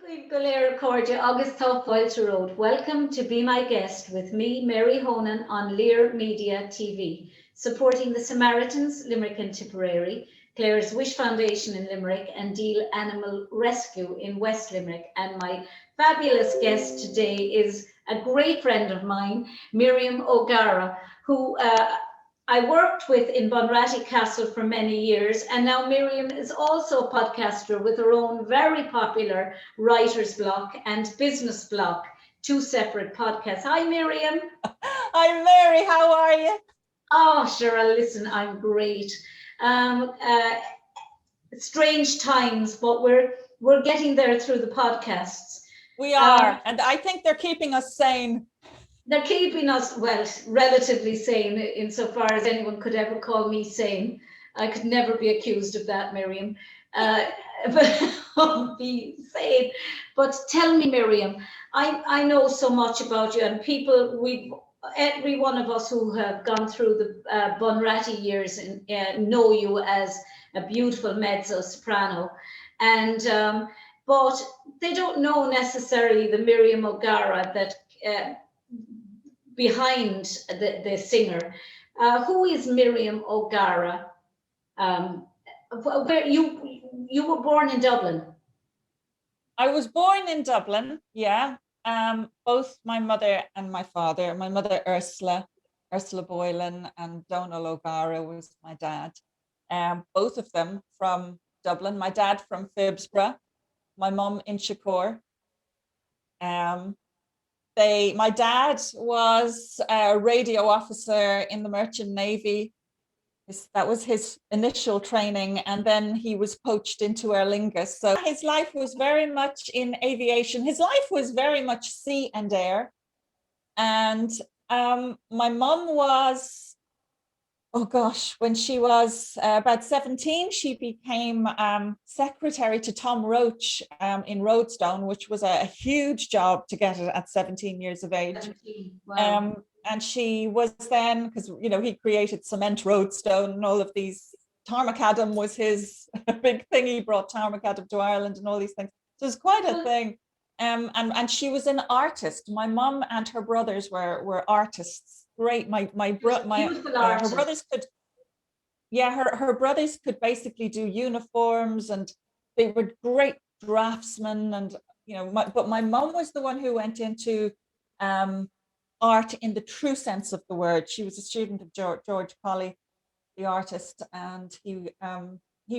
Galéir Cordia August Top Fáilte Road. Welcome to Be My Guest with me, Mary Honan, on Lear Media TV, supporting the Samaritans, Limerick and Tipperary, Clare's Wish Foundation in Limerick, and Deel Animal Rescue in West Limerick. And my fabulous guest today is a great friend of mine, Miriam O'Gara, who I worked with in Bunratty Castle for many years, and now Miriam is also a podcaster with her own very popular writer's block and business block, two separate podcasts. Hi, Miriam. Hi, Mary. How are you? Oh, sure. Listen, I'm great. Strange times, but we're getting there through the podcasts. We are, and I think they're keeping us sane. They're keeping us, well, relatively sane insofar as anyone could ever call me sane. I could never be accused of that, Miriam. But be sane. But tell me, Miriam, I know so much about you, and every one of us who have gone through the Bunratty years know you as a beautiful mezzo-soprano. And but they don't know necessarily the Miriam O'Gara that behind the singer. Who is Miriam O'Gara? Where you were born in Dublin? I was born in Dublin, yeah. Both my mother and my father. My mother Ursula Boylan, and Donal O'Gara was my dad. Both of them from Dublin. My dad from Phibsborough, my mum in Shakur. My dad was a radio officer in the Merchant Navy. That was his initial training, and then he was poached into Aer Lingus. So his life was very much in aviation. His life was very much sea and air. And my mum was, oh gosh, when she was about 17, she became secretary to Tom Roach in Roadstone, which was a huge job to get it at 17 years of age. 17. Wow. And she was then, because he created Cement Roadstone and all of these. Tarmacadam was his big thing. He brought Tarmacadam to Ireland and all these things. So it was quite a thing. And she was an artist. My mum and her brothers were artists. Great. Her brothers could, her brothers could basically do uniforms, and they were great draftsmen. And but my mum was the one who went into art in the true sense of the word. She was a student of George Colley, the artist, and he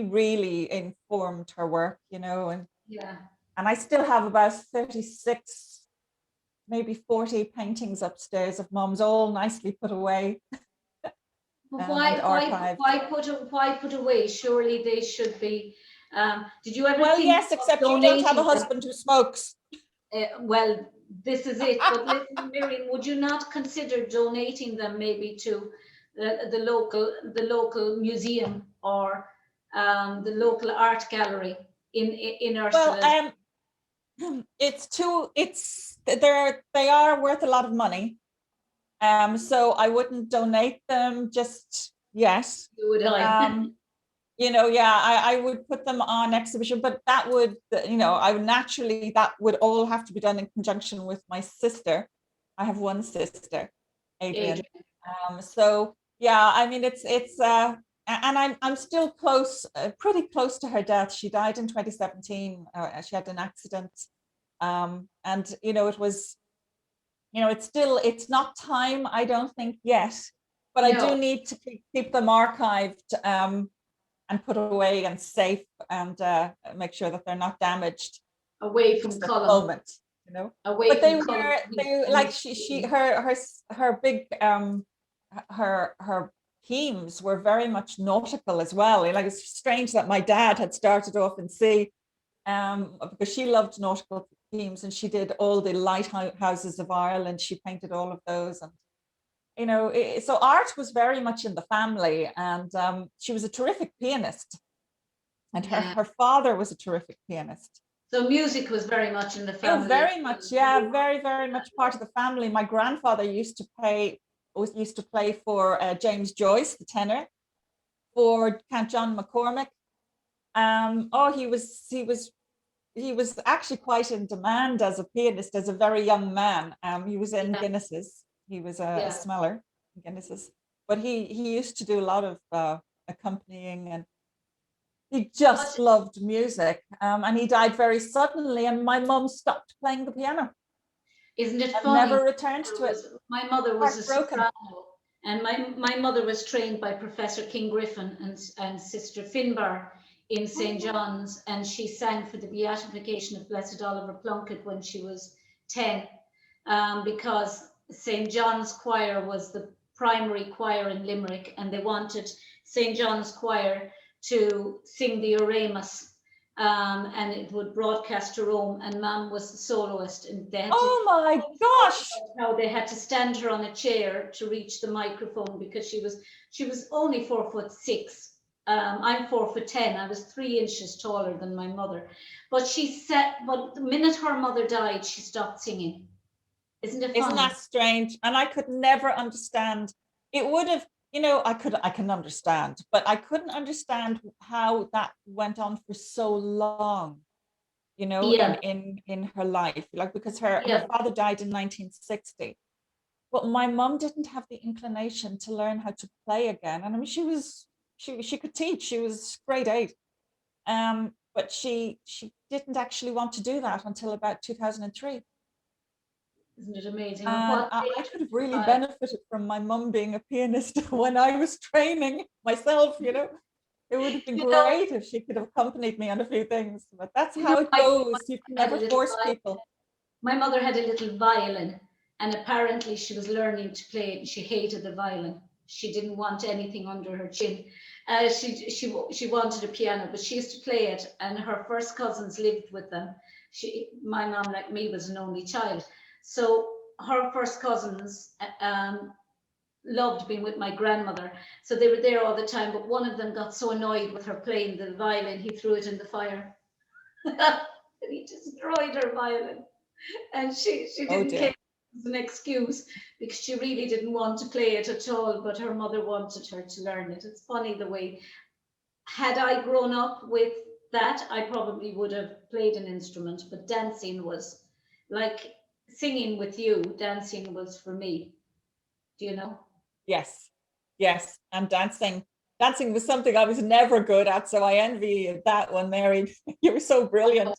really informed her work, and yeah. And I still have about 36, maybe 40 paintings upstairs of Mum's, all nicely put away. Why put away? Surely they should be. Did you ever? Well, yes, except you don't have a husband who smokes. Well, this is it. But listen, Miriam, would you not consider donating them maybe to the local museum or the local art gallery in Ursula? Well, they are worth a lot of money. So I wouldn't donate them just yet. Would I? I would put them on exhibition, but that would, that would all have to be done in conjunction with my sister. I have one sister, Adrian. So yeah, I mean, it's and I'm still close, pretty close to her death. She died in 2017. She had an accident, and it was, it's not time, I don't think yet, but I do need to keep them archived and put away and safe, and make sure that they're not damaged. Away from column. Moment, Away but they were like her big her themes were very much nautical as well. Like, it's strange that my dad had started off in sea, because she loved nautical themes, and she did all the lighthouses of Ireland. She painted all of those, and so art was very much in the family. And she was a terrific pianist, and her father was a terrific pianist. So music was very much in the family. Oh, very much, yeah, very, very much part of the family. My grandfather used to play for James Joyce, the tenor, for Count John McCormick. He was he was actually quite in demand as a pianist as a very young man. He was in Yeah, Guinnesses. He was a yeah. smeller in Guinnesses, but he used to do a lot of accompanying, and he just But loved music. And he died very suddenly, and my mum stopped playing the piano isn't it and funny? never returned to it. My mother was a Heartbroken. soprano, and my mother was trained by Professor King Griffin and Sister Finbar in St. John's, and she sang for the beatification of Blessed Oliver Plunkett when she was 10, because St. John's Choir was the primary choir in Limerick, and they wanted St. John's Choir to sing the Oremus, and it would broadcast to Rome, and Mum was the soloist, and they had to Oh my gosh. how they had to stand her on a chair to reach the microphone because she was only 4'6". I'm 4'10". I was 3 inches taller than my mother, but she said, but the minute her mother died, she stopped singing. Isn't it Isn't funny? that strange? And I could never understand. It would have, I can understand, but I couldn't understand how that went on for so long, Yeah, in her life. Like, because her yeah. father died in 1960. But my mum didn't have the inclination to learn how to play again. And I mean, she could teach. She was grade 8. But she didn't actually want to do that until about 2003. Isn't it amazing? And And what I age could have was really five? benefited from my mum being a pianist when I was training myself. It would have been You know, great if she could have accompanied me on a few things, but that's how it my goes. You can had a never little force people. my mother had a little violin, and apparently she was learning to play it, and she hated the violin. She didn't want anything under her chin. She wanted a piano, but she used to play it, and her first cousins lived with them. My mom, like me, was an only child, so her first cousins loved being with my grandmother, so they were there all the time. But one of them got so annoyed with her playing the violin, he threw it in the fire. And he destroyed her violin, and she Oh didn't care dear. as an excuse because she really didn't want to play it at all, but her mother wanted her to learn it. It's funny the way, had I grown up with that, I probably would have played an instrument, but dancing was like singing with you, dancing was for me, do you know? Yes. Yes. And dancing. Dancing was something I was never good at. So I envy you that one, Mary. You were so brilliant.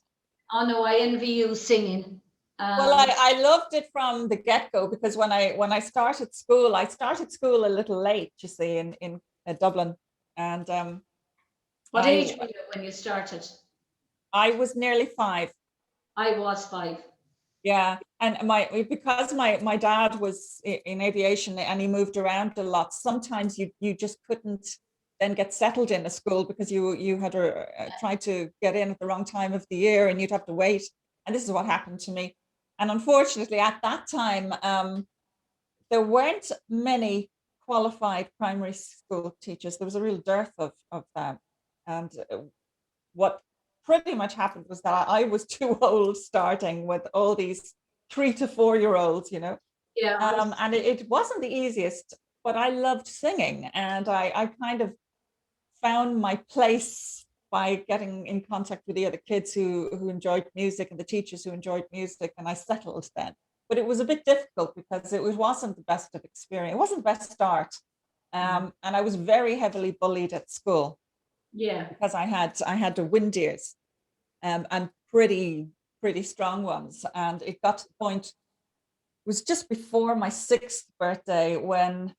Oh no, I envy you singing. Well, Um, I loved it from the get-go, because when I started school a little late, you see, in Dublin. And what I age were you when you started? I was nearly 5. I was 5. Yeah, and my dad was in aviation, and he moved around a lot. Sometimes you just couldn't then get settled in a school because you had tried to get in at the wrong time of the year, and you'd have to wait. And this is what happened to me. And unfortunately, at that time, there weren't many qualified primary school teachers. There was a real dearth of them. And what pretty much happened was that I was too old, starting with all these 3 to 4 year olds, Yeah, and it wasn't the easiest, but I loved singing, and I kind of found my place by getting in contact with the other kids who enjoyed music, and the teachers who enjoyed music, and I settled then. But it was a bit difficult because it wasn't the best of experience. It wasn't the best start. And I was very heavily bullied at school yeah. because I had the wind ears, and pretty strong ones. And it got to the point, it was just before my 6th birthday when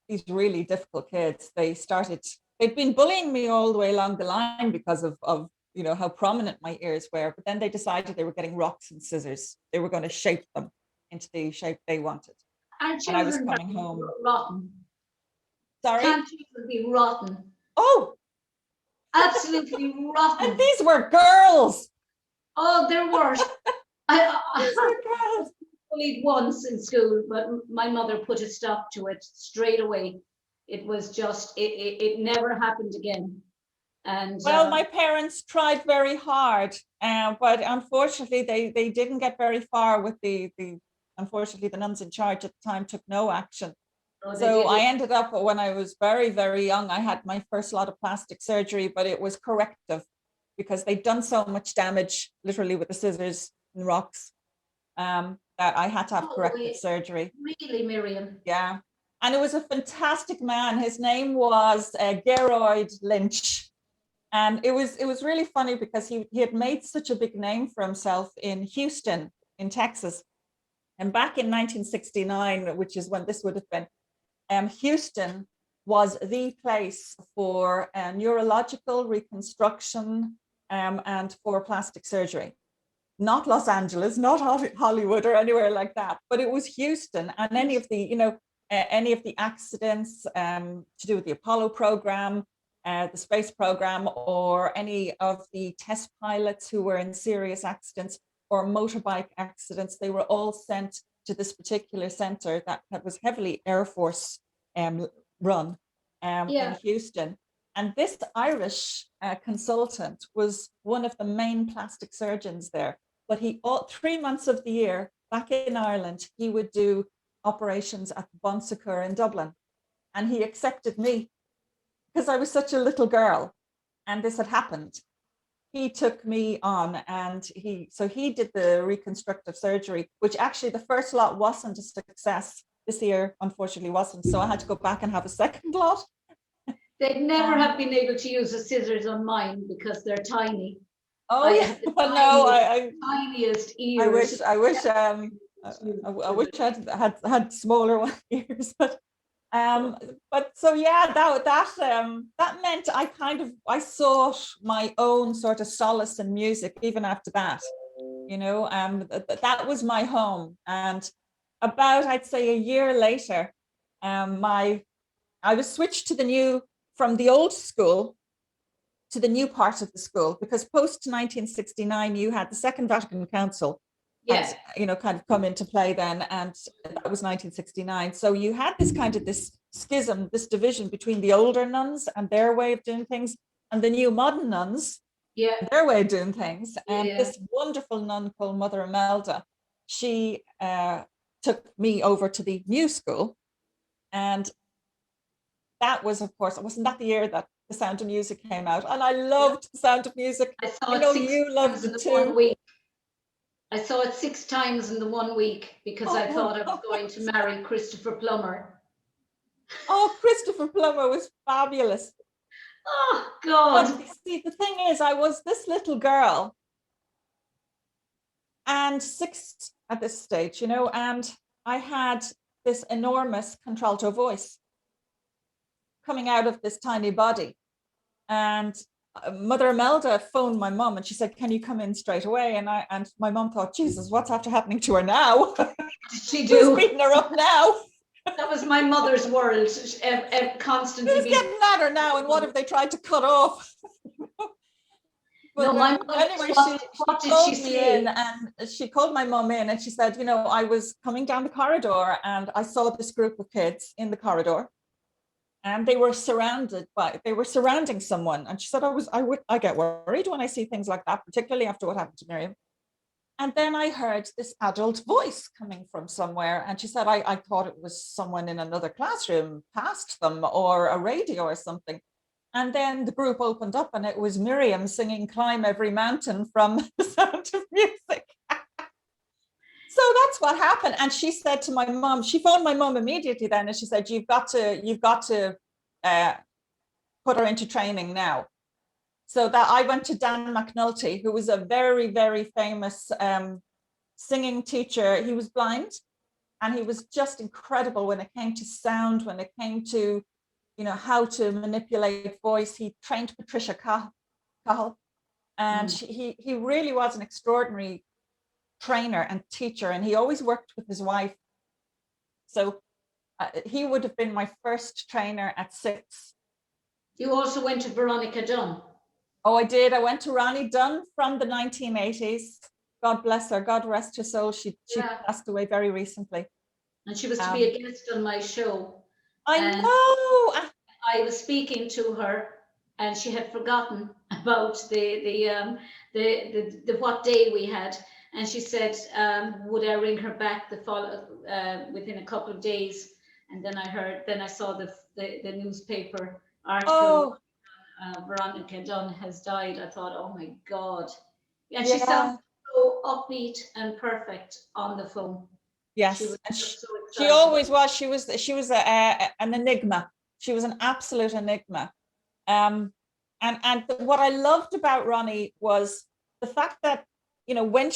these really difficult kids, they'd been bullying me all the way along the line because of how prominent my ears were. But then they decided they were getting rocks and scissors. They were going to shape them into the shape they wanted. Aren't And I was children coming home. rotten? Sorry? Can't children be rotten? Oh, Absolutely and rotten. these were girls. Oh, they're worse. These I were girls. bullied once in school, but my mother put a stop to it straight away. It was just, it never happened again. And Well, my parents tried very hard, but unfortunately, they didn't get very far with unfortunately, the nuns in charge at the time took no action. oh, they So did I it. ended up, when I was very, very young, I had my first lot of plastic surgery, but it was corrective because they'd done so much damage, literally with the scissors and rocks, that I had to have corrective surgery. Really, Miriam? Yeah. And it was a fantastic man. His name was Geroid Lynch. And it was really funny because he had made such a big name for himself in Houston, in Texas. And back in 1969, which is when this would have been, Houston was the place for neurological reconstruction and for plastic surgery. Not Los Angeles, not Hollywood or anywhere like that, but it was Houston. And any of the accidents to do with the Apollo program, the space program, or any of the test pilots who were in serious accidents or motorbike accidents, they were all sent to this particular center that was heavily Air Force run in Houston. And this Irish consultant was one of the main plastic surgeons there. But 3 months of the year back in Ireland, he would do operations at Bon Secours in Dublin. And he accepted me because I was such a little girl and this had happened. He took me on, and he did the reconstructive surgery, which actually the first lot wasn't a success. This year, unfortunately, wasn't. So I had to go back and have a second lot. They'd never have been able to use the scissors on mine because they're tiny. Oh, yeah. Tiniest ears. I wish I had smaller ears, but so yeah, that meant I sought my own sort of solace in music even after that, that was my home. And about, I'd say, a year later, I was switched from the old school to the new part of the school, because post 1969 you had the Second Vatican Council had, kind of come into play then, and that was 1969. So you had this schism, this division between the older nuns and their way of doing things, and the new modern nuns, their way of doing things. And this wonderful nun called Mother Imelda, she took me over to the new school, and that was, of course, wasn't that the year that The Sound of Music came out? And I loved The Sound of Music. I know you loved it too. I saw it 6 times in the 1 week because I thought I was going to marry Christopher Plummer. Oh, Christopher Plummer was fabulous. Oh, God. But see, the thing is, I was this little girl and 6 at this stage, and I had this enormous contralto voice coming out of this tiny body. And Mother Imelda phoned my mom and she said, "Can you come in straight away?" And my mom thought, Jesus, what's after happening to her now? Did she do? Who's beating her up now? That was my mother's world, constantly. Who's getting at her now, and what have they tried to cut off? But no, my mother, anyway, she called my mom in and she said, I was coming down the corridor and I saw this group of kids in the corridor. And they were surrounding someone. And she said, I get worried when I see things like that, particularly after what happened to Miriam. And then I heard this adult voice coming from somewhere. And she said, I thought it was someone in another classroom past them, or a radio or something. And then the group opened up and it was Miriam singing "Climb Every Mountain" from The Sound of Music. So that's what happened. And she said to my mom, she phoned my mom immediately then, and she said, you've got to put her into training now. So that I went to Dan McNulty, who was a very, very famous singing teacher. He was blind, and he was just incredible when it came to sound, when it came to, how to manipulate voice. He trained Patricia Cahill, and he really was an extraordinary trainer and teacher, and he always worked with his wife. So he would have been my first trainer at 6. You also went to Veronica Dunn. Oh, I did. I went to Ronnie Dunn from the 1980s. God bless her. God rest her soul. She passed away very recently. And she was to be a guest on my show. I know. I was speaking to her, and she had forgotten about the what day we had. And she said, would I ring her back within a couple of days? And then I saw the newspaper article Veronica Dunn has died, I thought, oh my God. And she sounds Yeah. so upbeat and perfect on the phone. She was Yes, and just so she excited. always was. She was an enigma. She was an absolute enigma. What I loved about Ronnie was the fact that, when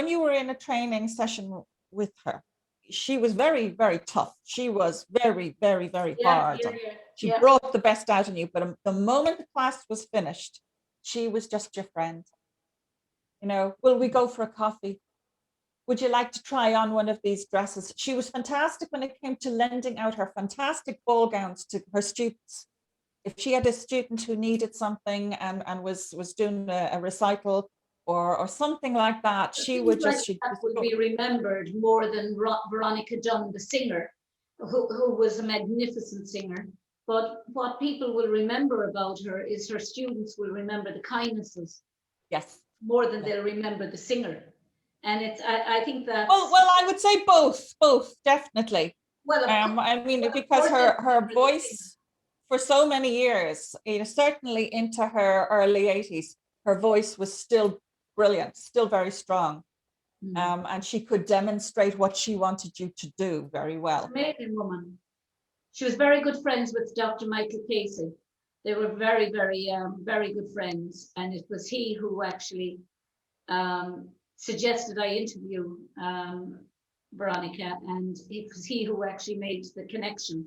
you were in a training session with her, she was very, very tough. She was very, very, very Yeah, hard, yeah, and yeah, she yeah. brought the best out in you. But the moment the class was finished, she was just your friend. Will we go for a coffee? Would you like to try on one of these dresses? She was fantastic when it came to lending out her fantastic ball gowns to her students. If she had a student who needed something and was doing a recital or something like that, she Things would like just, she that just, will be remembered more than Veronica Dunn, the singer, who was a magnificent singer. But what people will remember about her is her students will remember the kindnesses yes. more than Yeah. they'll remember the singer. And I think Well, I would say both, definitely. well, I mean, of because course, they'll her remember the singer. voice for so many years, certainly into her early 80s, her voice was still brilliant, still very strong. And she could demonstrate what she wanted you to do very well. Amazing woman. She was very good friends with Dr. Michael Casey. They were very, very, very good friends. And it was he who actually suggested I interview Veronica, and it was he who actually made the connection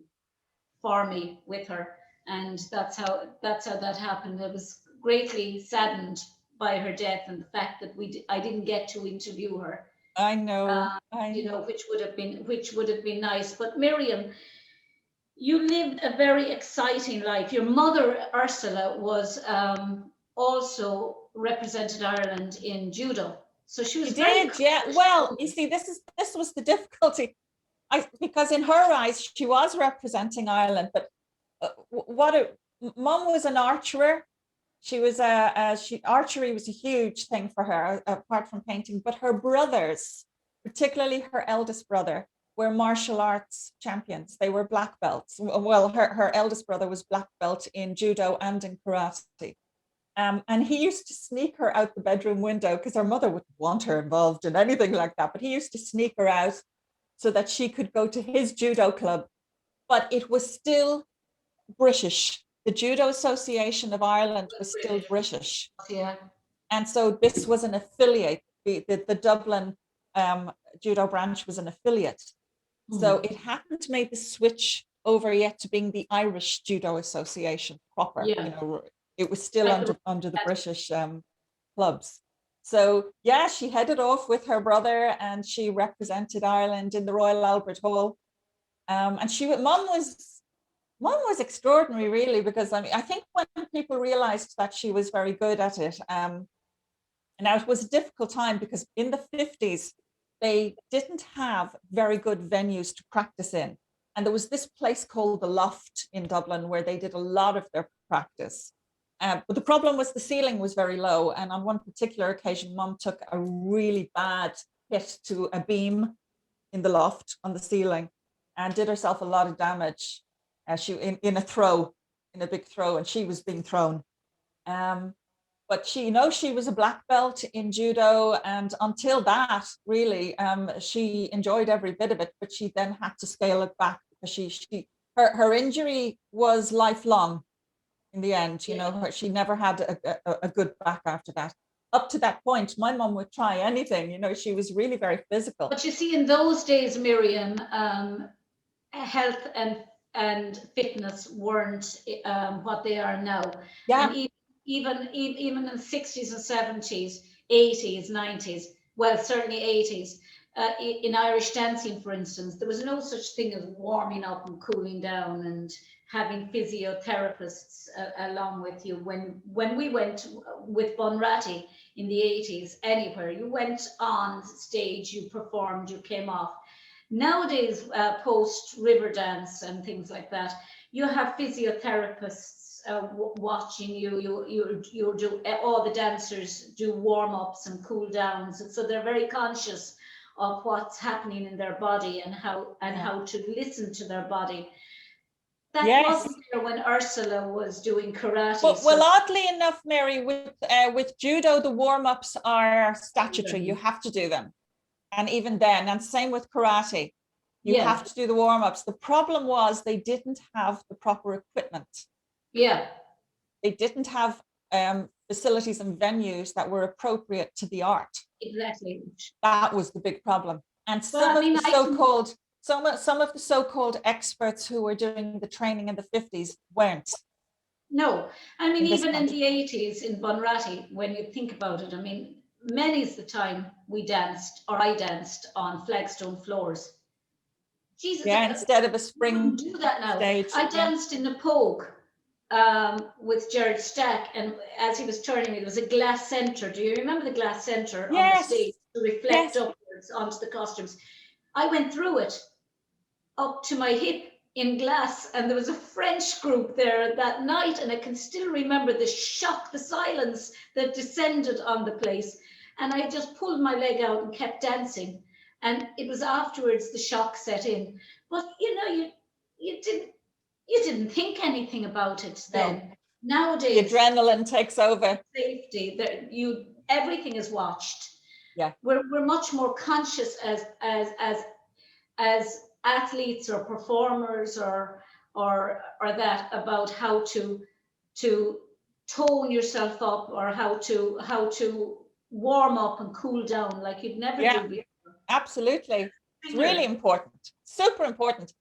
for me with her, and that's how that happened. I was greatly saddened by her death and the fact that I didn't get to interview her. I know, Uh, I know. which would have been nice. But Miriam, you lived a very exciting life. Your mother Ursula was also represented Ireland in judo, so she She was very did, yeah. accomplished Well, you woman. see, this was the difficulty. Because in her eyes, she was representing Ireland, but mom was an archer. She was archery was a huge thing for her, apart from painting. But her brothers, particularly her eldest brother, were martial arts champions. They were black belts. Well, her eldest brother was black belt in judo and in karate. And he used to sneak her out the bedroom window because her mother wouldn't want her involved in anything like that. But he used to sneak her out so that she could go to his judo club. But it was still British. The Judo Association of Ireland was still British. Yeah. And so this was an affiliate. The Dublin judo branch was an affiliate. So it hadn't made the switch over yet to being the Irish Judo Association proper. Yeah. It was still Like the under the British clubs. So yeah, she headed off with her brother and she represented Ireland in the Royal Albert Hall. And mom was extraordinary, really, because I think when people realized that she was very good at it, and now it was a difficult time because in the 50s, they didn't have very good venues to practice in. And there was this place called the Loft in Dublin where they did a lot of their practice. But the problem was the ceiling was very low. And on one particular occasion, mom took a really bad hit to a beam in the loft on the ceiling and did herself a lot of damage. She in a big throw, and she was being thrown. But she was a black belt in judo, and until that, really, she enjoyed every bit of it. But she then had to scale it back because her injury was lifelong. In the end, she never had a good back after that. Up to that point, my mom would try anything. She was really very physical. But you see, in those days, Miriam, health and fitness weren't what they are now. Yeah. And even in the 60s and 70s, 80s, 90s, well, certainly 80s, in Irish dancing, for instance, there was no such thing as warming up and cooling down and having physiotherapists along with you. When we went with Bunratty in the 80s, anywhere, you went on stage, you performed, you came off. Nowadays, post river dance and things like that, you have physiotherapists watching you. You do all the dancers do warm ups and cool downs, so they're very conscious of what's happening in their body and how to listen to their body. That Yes. wasn't there when Ursula was doing karate. Well, oddly enough, Mary, with judo, the warm-ups are statutory. You have to do them. And even then, and same with karate, you have to do the warm-ups. The problem was they didn't have the proper equipment. Yeah. They didn't have facilities and venues that were appropriate to the art. Exactly. That was the big problem. And some of the so-called experts who were doing the training in the 50s weren't. No, I mean, even in the 80s in Bunratty, when you think about it, I mean, many's the time we danced, or I danced on flagstone floors. Jesus, yeah, instead of a spring do that now. stage. I danced in the Pogue with Jared Stack, and as he was turning, it was a glass center. Do you remember the glass center on the stage to reflect upwards onto the costumes? I went through it up to my hip in glass, and there was a French group there that night, and I can still remember the shock, the silence that descended on the place. And I just pulled my leg out and kept dancing. And it was afterwards the shock set in. But you know, you didn't think anything about it then. No. Nowadays, the adrenaline takes over. Safety, everything is watched. Yeah, we're much more conscious as athletes or performers or that about how to tone yourself up, or how to warm up and cool down like you'd never do before. Absolutely. It's really important, super important.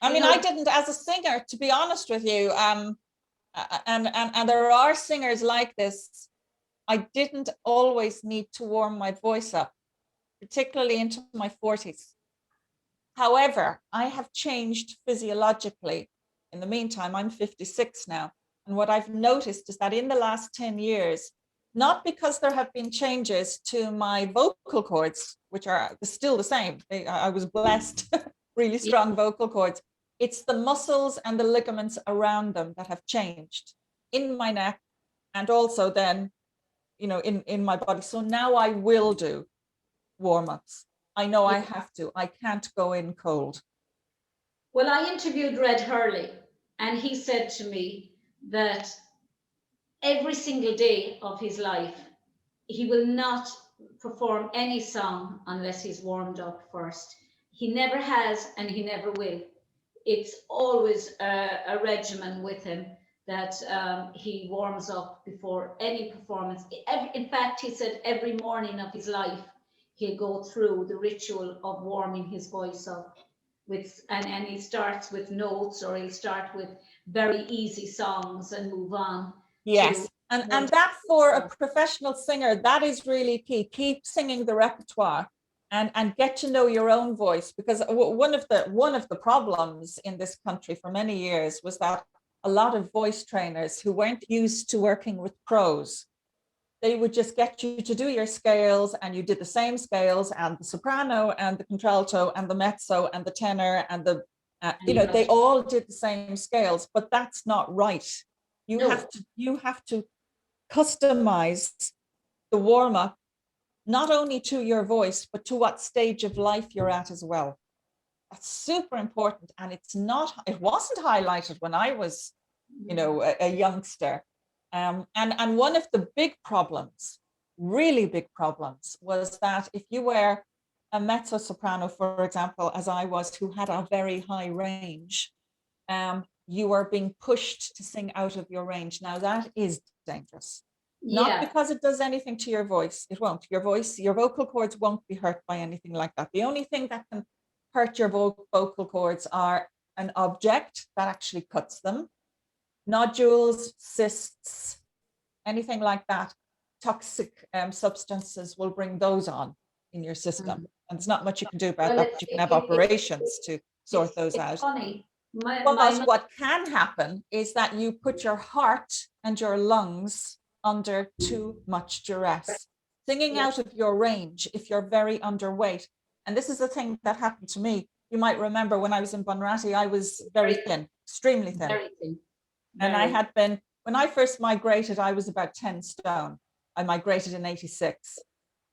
I mean, I didn't, as a singer, to be honest with you, and there are singers like this, I didn't always need to warm my voice up, particularly into my 40s. However, I have changed physiologically. In the meantime, I'm 56 now. And what I've noticed is that in the last 10 years, not because there have been changes to my vocal cords, which are still the same. I was blessed, really strong vocal cords. It's the muscles and the ligaments around them that have changed in my neck, and also then, you know, in my body. So now I will do warm-ups. I know I have to. I can't go in cold. Well, I interviewed Red Hurley, and he said to me that every single day of his life, he will not perform any song unless he's warmed up first. He never has, and he never will. It's always a regimen with him that he warms up before any performance. In fact, he said every morning of his life, he'll go through the ritual of warming his voice up. And he starts with notes, or he'll start with very easy songs and move on. Yes. And that, for a professional singer, that is really key. Keep singing the repertoire and get to know your own voice, because one of the problems in this country for many years was that a lot of voice trainers who weren't used to working with pros, they would just get you to do your scales, and you did the same scales, and the soprano and the contralto and the mezzo and the tenor and the they all did the same scales, but that's not right. You have to customize the warm-up not only to your voice, but to what stage of life you're at as well. That's super important, and it wasn't highlighted when I was, a youngster. And one of the big problems, really big problems, was that if you were a mezzo-soprano, for example, as I was, who had a very high range, you were being pushed to sing out of your range. Now that is dangerous. Not because it does anything to your voice. It won't. Your vocal cords won't be hurt by anything like that. The only thing that can hurt your vocal cords are an object that actually cuts them, nodules, cysts, anything like that. Toxic substances will bring those on in your system. And there's not much you can do about that, but you can have operations to sort those out. Funny. What can happen is that you put your heart and your lungs under too much duress. Singing out of your range if you're very underweight. And this is the thing that happened to me. You might remember when I was in Bunratty, I was very thin, extremely thin. Very thin. And I had been, when I first migrated, I was about 10 stone. I migrated in 86.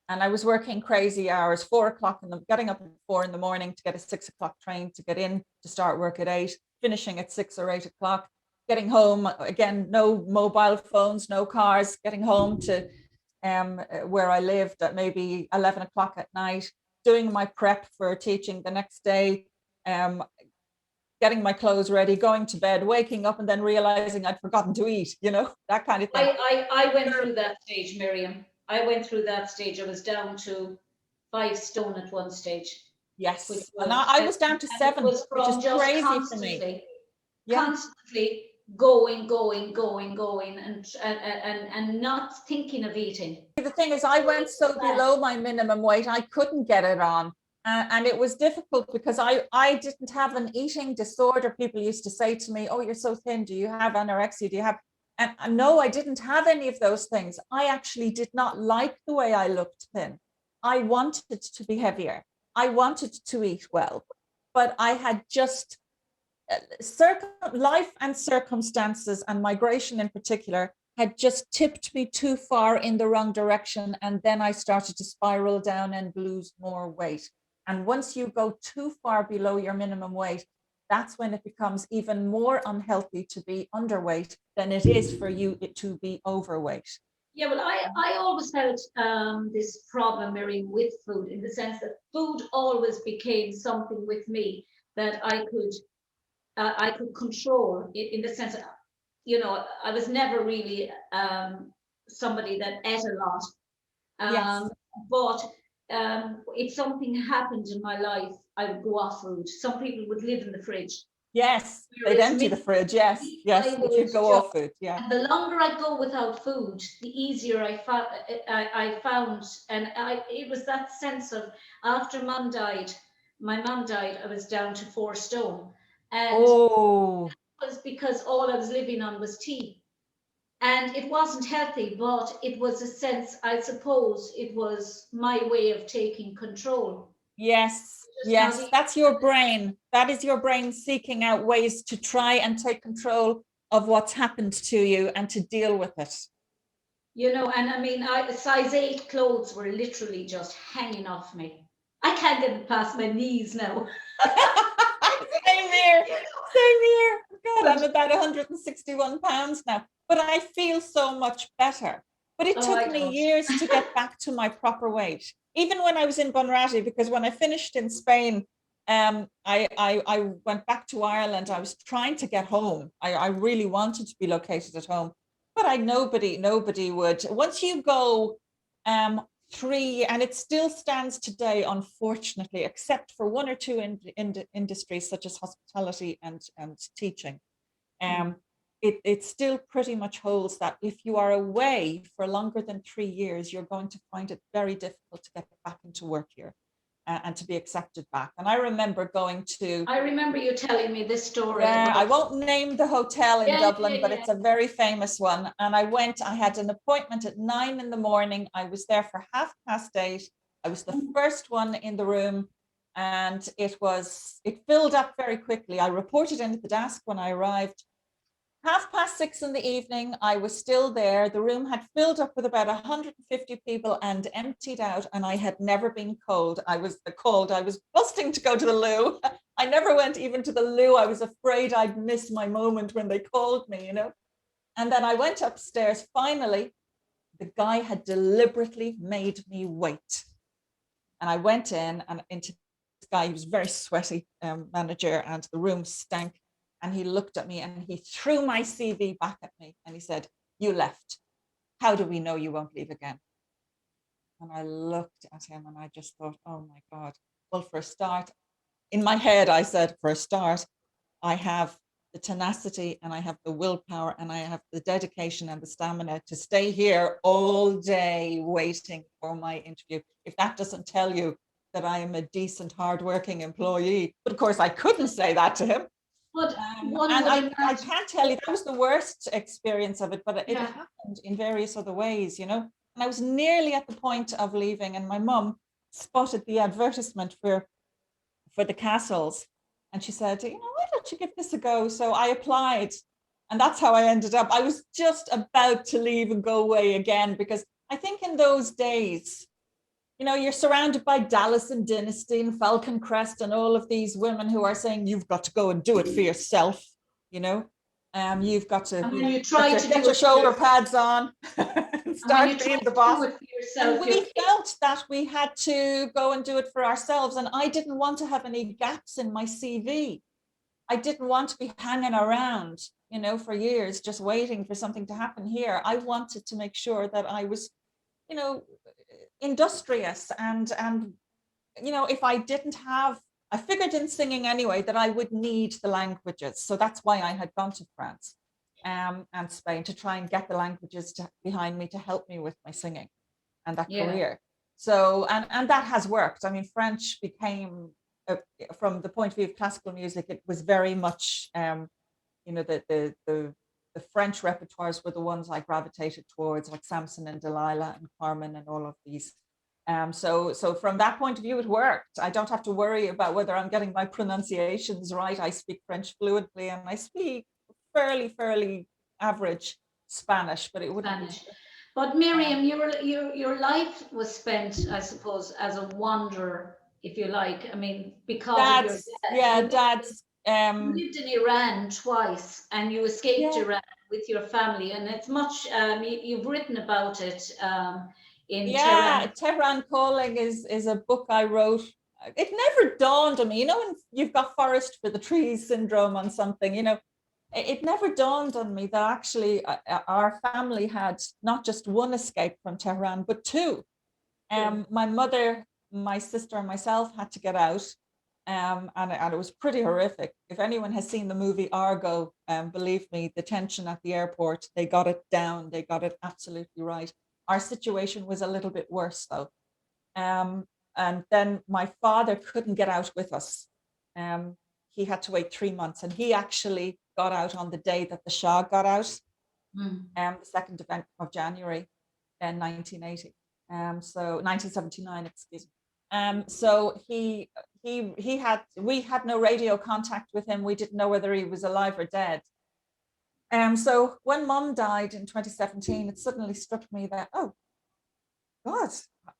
And I was working crazy hours, 4 o'clock getting up at 4 in the morning to get a 6 o'clock train to get in to start work at 8, finishing at 6 or 8 o'clock, getting home again, no mobile phones, no cars, getting home to where I lived at maybe 11 o'clock at night, doing my prep for teaching the next day, getting my clothes ready, going to bed, waking up, and then realizing I'd forgotten to eat, that kind of thing. I went through that stage, Miriam. I went through that stage. I was down to 5 stone at one stage. Yes, and I was down to 7, which is crazy for me. Yeah. Constantly going, and not thinking of eating. The thing is, I went so below my minimum weight, I couldn't get it on. And it was difficult because I didn't have an eating disorder. People used to say to me, oh, you're so thin. Do you have anorexia? Do you have? And no, I didn't have any of those things. I actually did not like the way I looked thin. I wanted to be heavier. I wanted to eat well, but I had just life and circumstances, and migration in particular, had just tipped me too far in the wrong direction. And then I started to spiral down and lose more weight. And once you go too far below your minimum weight, that's when it becomes even more unhealthy to be underweight than it is for you to be overweight. Yeah, well, I always felt this problem, Miriam, with food, in the sense that food always became something with me that I could control, in the sense that, I was never really somebody that ate a lot. Yes. But if something happened in my life, I would go off food. Some people would live in the fridge. Yes, they'd empty the fridge. Yes, but you'd go off food. Yeah. And the longer I go without food, the easier I found. And it was that sense of, after my mum died, I was down to 4 stone. And it was because all I was living on was tea. And it wasn't healthy, but it was a sense, I suppose, it was my way of taking control. Yes, that's your brain. That is your brain seeking out ways to try and take control of what's happened to you and to deal with it. And I mean, size 8 clothes were literally just hanging off me. I can't get it past my knees now. Same here. God, I'm about 161 pounds now, but I feel so much better. But it took me years to get back to my proper weight. Even when I was in Bunratty, because when I finished in Spain, I went back to Ireland. I was trying to get home. I really wanted to be located at home, but nobody would. Once you go 3, and it still stands today, unfortunately, except for 1 or 2 industries such as hospitality and teaching. It still pretty much holds that if you are away for longer than 3 years, you're going to find it very difficult to get back into work here and to be accepted back. And I remember I remember you telling me this story. Yeah, I won't name the hotel in Dublin, but it's a very famous one. And I had an appointment at 9 in the morning. I was there for 8:30. I was the first one in the room, and it filled up very quickly. I reported in at the desk when I arrived. 6:30 in the evening, I was still there. The room had filled up with about 150 people and emptied out, and I had never been cold. I was busting to go to the loo. I never went even to the loo. I was afraid I'd miss my moment when they called me, And then I went upstairs. Finally, the guy had deliberately made me wait. And I went in, and into this guy. He was very sweaty, manager, and the room stank. And he looked at me and he threw my CV back at me and he said, "You left. How do we know you won't leave again?" And I looked at him and I just thought, oh my God. Well, for a start, in my head, I said, for a start, I have the tenacity and I have the willpower and I have the dedication and the stamina to stay here all day waiting for my interview. If that doesn't tell you that I am a decent, hardworking employee. But of course, I couldn't say that to him. But I can't tell you, that was the worst experience of it, but it happened in various other ways, And I was nearly at the point of leaving, and my mum spotted the advertisement for the castles, and she said, why don't you give this a go? So I applied, and that's how I ended up. I was just about to leave and go away again, because I think in those days, you know, you're surrounded by Dallas and Dynasty and Falcon Crest and all of these women who are saying you've got to go and do it for yourself, you know. You've got to, And when you try to get do your it shoulder pads on and start being the boss. Do it for yourself, and we felt that we had to go and do it for ourselves. And I didn't want to have any gaps in my CV. I didn't want to be hanging around, you know, for years just waiting for something to happen here. I wanted to make sure that I was, you know, industrious and you know, if I didn't have, I figured in singing anyway that I would need the languages. So that's why I had gone to France and Spain to try and get the languages behind me to help me with my singing and that career. So, and that has worked. I mean, French became, from the point of view of classical music, it was very much, you know, the French repertoires were the ones I gravitated towards, like Samson and Delilah and Carmen and all of these. So from that point of view, it worked. I don't have to worry about whether I'm getting my pronunciations right. I speak French fluently and I speak fairly average Spanish, but it wouldn't be. But Miriam, your life was spent, I suppose, as a wanderer, if you like. I mean, because of your dad. Yeah, Dad's. You lived in Iran twice, and you escaped Iran with your family, and it's much. You've written about it. In Tehran Calling is a book I wrote. It never dawned on me, you know, when you've got forest for the trees syndrome on something, you know, it never dawned on me that actually our family had not just one escape from Tehran, but two. My mother, my sister, and myself had to get out, and it was pretty horrific. If anyone has seen the movie Argo, believe me, the tension at the airport, they got it down, they got it absolutely right. Our situation was a little bit worse though. And then my father couldn't get out with us. He had to wait 3 months, and he actually got out on the day that the Shah got out, the 2nd of January in 1980. So 1979, excuse me. So we had no radio contact with him. We didn't know whether he was alive or dead. So when Mum died in 2017, it suddenly struck me that, oh God,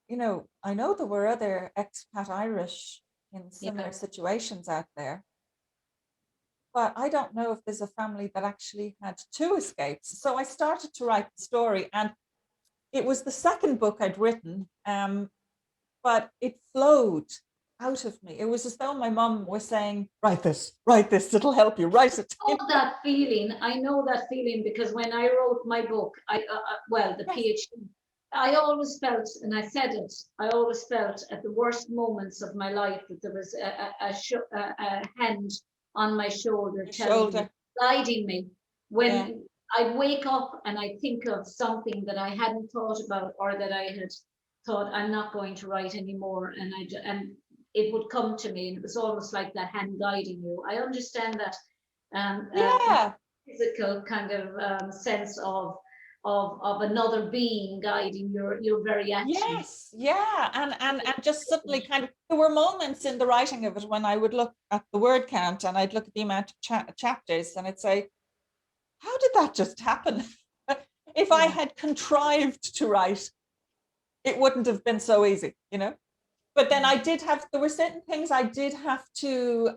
you know, I know there were other expat Irish in similar situations out there, but I don't know if there's a family that actually had two escapes. So I started to write the story, and it was the second book I'd written, but it flowed out of me. It was as though my mum was saying, write this, it'll help you, write it. I know that feeling because when I wrote my book, the PhD, I always felt, and I said it, I always felt at the worst moments of my life that there was a hand on my shoulder telling me, guiding me. When I'd wake up and I think of something that I hadn't thought about, or that I had thought I'm not going to write anymore, and it would come to me, and it was almost like that hand guiding you. I understand that physical kind of sense of another being guiding your very actions. And just suddenly kind of, there were moments in the writing of it when I would look at the word count and I'd look at the amount of chapters and I'd say, how did that just happen? If I had contrived to write, it wouldn't have been so easy, you know. But then there were certain things I did have to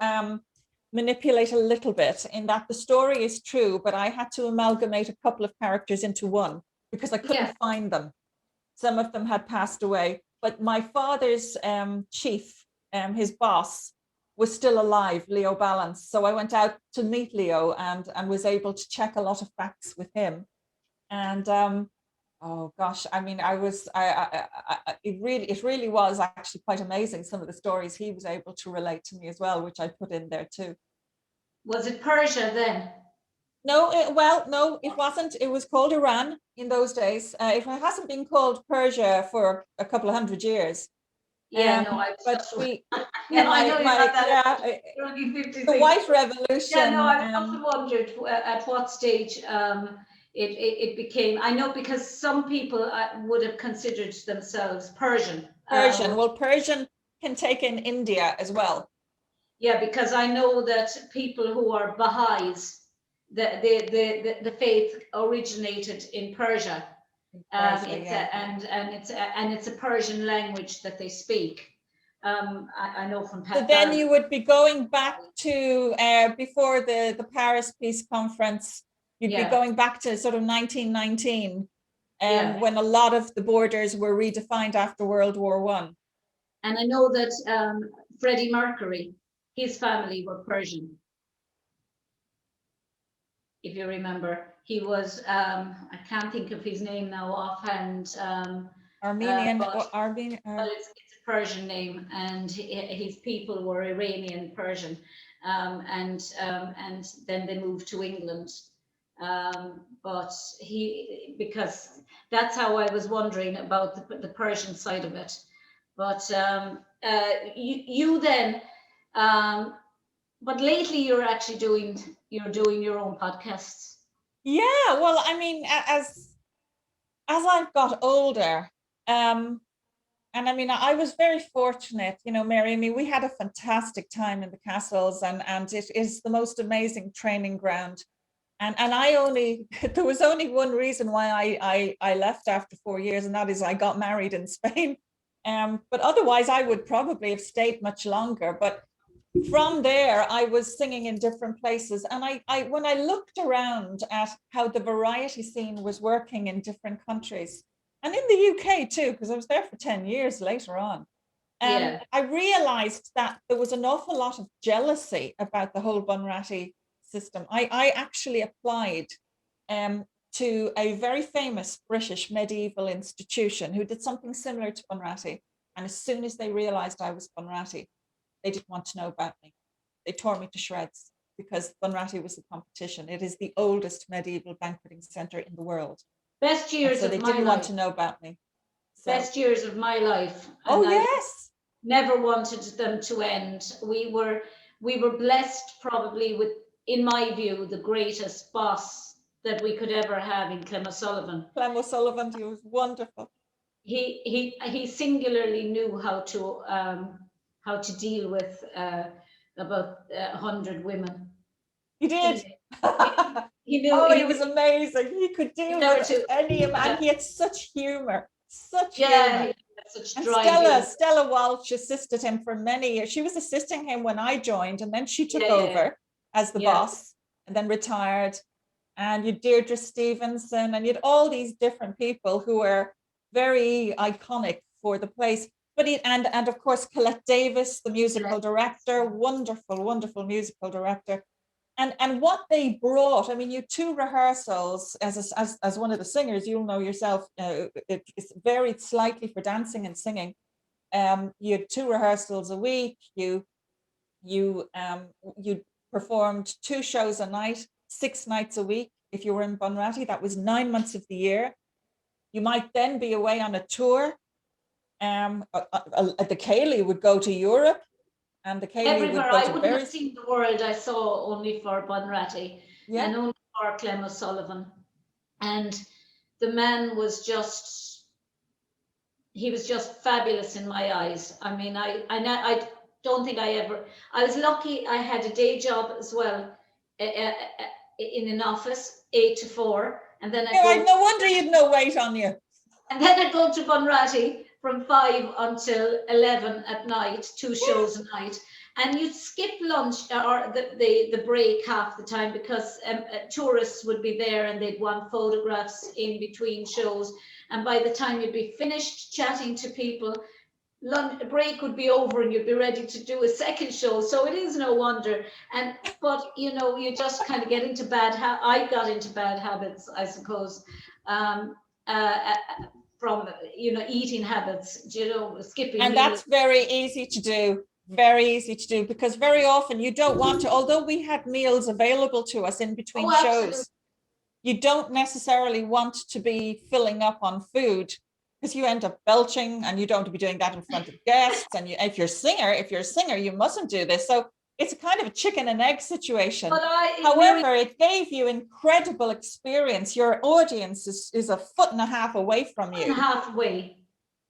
manipulate a little bit, in that the story is true, but I had to amalgamate a couple of characters into one because I couldn't find them. Some of them had passed away, but my father's chief, his boss, was still alive, Leo Balance. So I went out to meet Leo and was able to check a lot of facts with him. And oh gosh, I mean, it really was actually quite amazing, some of the stories he was able to relate to me as well, which I put in there too. Was it Persia then? No, no, it wasn't. It was called Iran in those days. It hasn't been called Persia for a couple of 100 years. The White Revolution. Yeah, no, I've often wondered at what stage it became. I know because some people would have considered themselves Persian. Persian can take in India as well. Yeah, because I know that people who are Baha'is, the faith originated in Persia. Precisely, It's yeah. and it's a Persian language that they speak. I know from So then you would be going back to before the Paris Peace Conference. You'd be going back to sort of 1919, when a lot of the borders were redefined after World War One. And I know that Freddie Mercury, his family were Persian. If you remember, he was, I can't think of his name now offhand. Armenian, but Armenian. it's a Persian name, and his people were Iranian Persian, and then they moved to England. But because that's how I was wondering about the Persian side of it. But you then, but lately you're actually doing your own podcasts. Yeah, well, I mean, as I've got older, and I mean, I was very fortunate, you know, Mary. I mean, we had a fantastic time in the castles, and it is the most amazing training ground. And I only there was only one reason why I left after 4 years, and that is I got married in Spain. But otherwise, I would probably have stayed much longer. But from there, I was singing in different places. And I when I looked around at how the variety scene was working in different countries, and in the UK too, because I was there for 10 years later on, I realized that there was an awful lot of jealousy about the whole Bunratty system. I actually applied to a very famous British medieval institution who did something similar to Bunratty. And as soon as they realized I was Bunratty, they didn't want to know about me. They tore me to shreds because Bunratty was the competition. It is the oldest medieval banqueting centre in the world. Best years so of they my didn't life. want to know about me. So, Best years of my life. oh, And yes. never wanted them to end. We were blessed probably with, in my view, the greatest boss that we could ever have in Clem O'Sullivan. Clem O'Sullivan, he was wonderful. He singularly knew how to deal with about 100 women. He did. He knew. Oh, he was amazing. He could deal with any man. He had such humor. Such humor. Such and dry Stella Walsh assisted him for many years. She was assisting him when I joined, and then she took over as the boss, and then retired. And you Deirdre Stevenson, and you had all these different people who were very iconic for the place. But and of course Colette Davis, the musical director, wonderful musical director. And what they brought, I mean, you two rehearsals as one of the singers, you'll know yourself, it's varied slightly for dancing and singing. You had two rehearsals a week. You performed 2 shows a night, 6 nights a week. If you were in Bunratty, that was 9 months of the year. You might then be away on a tour. The Cayley would go to Europe. And the Cayley would go to I wouldn't have seen the world I saw only for Bunratty and only for Clem O'Sullivan. And the man was just fabulous in my eyes. I mean, I don't think I was lucky I had a day job as well in an office, 8 to 4. And then no wonder you'd no weight on you. And then I'd go to Bunratty from 5 until 11 at night, 2 shows a night. And you'd skip lunch or the break half the time because tourists would be there and they'd want photographs in between shows. And by the time you'd be finished chatting to people, break would be over and you'd be ready to do a second show. So it is no wonder. But you know, you just kind of get into I got into bad habits, I suppose. From eating habits, skipping. And that's very easy to do. Very easy to do because very often you don't want to, although we had meals available to us in between shows, you don't necessarily want to be filling up on food because you end up belching, and you don't want to be doing that in front of guests. And if you're a singer, you mustn't do this. So it's a kind of a chicken and egg situation. However, it gave you incredible experience. Your audience is a foot and a half away from you. Halfway.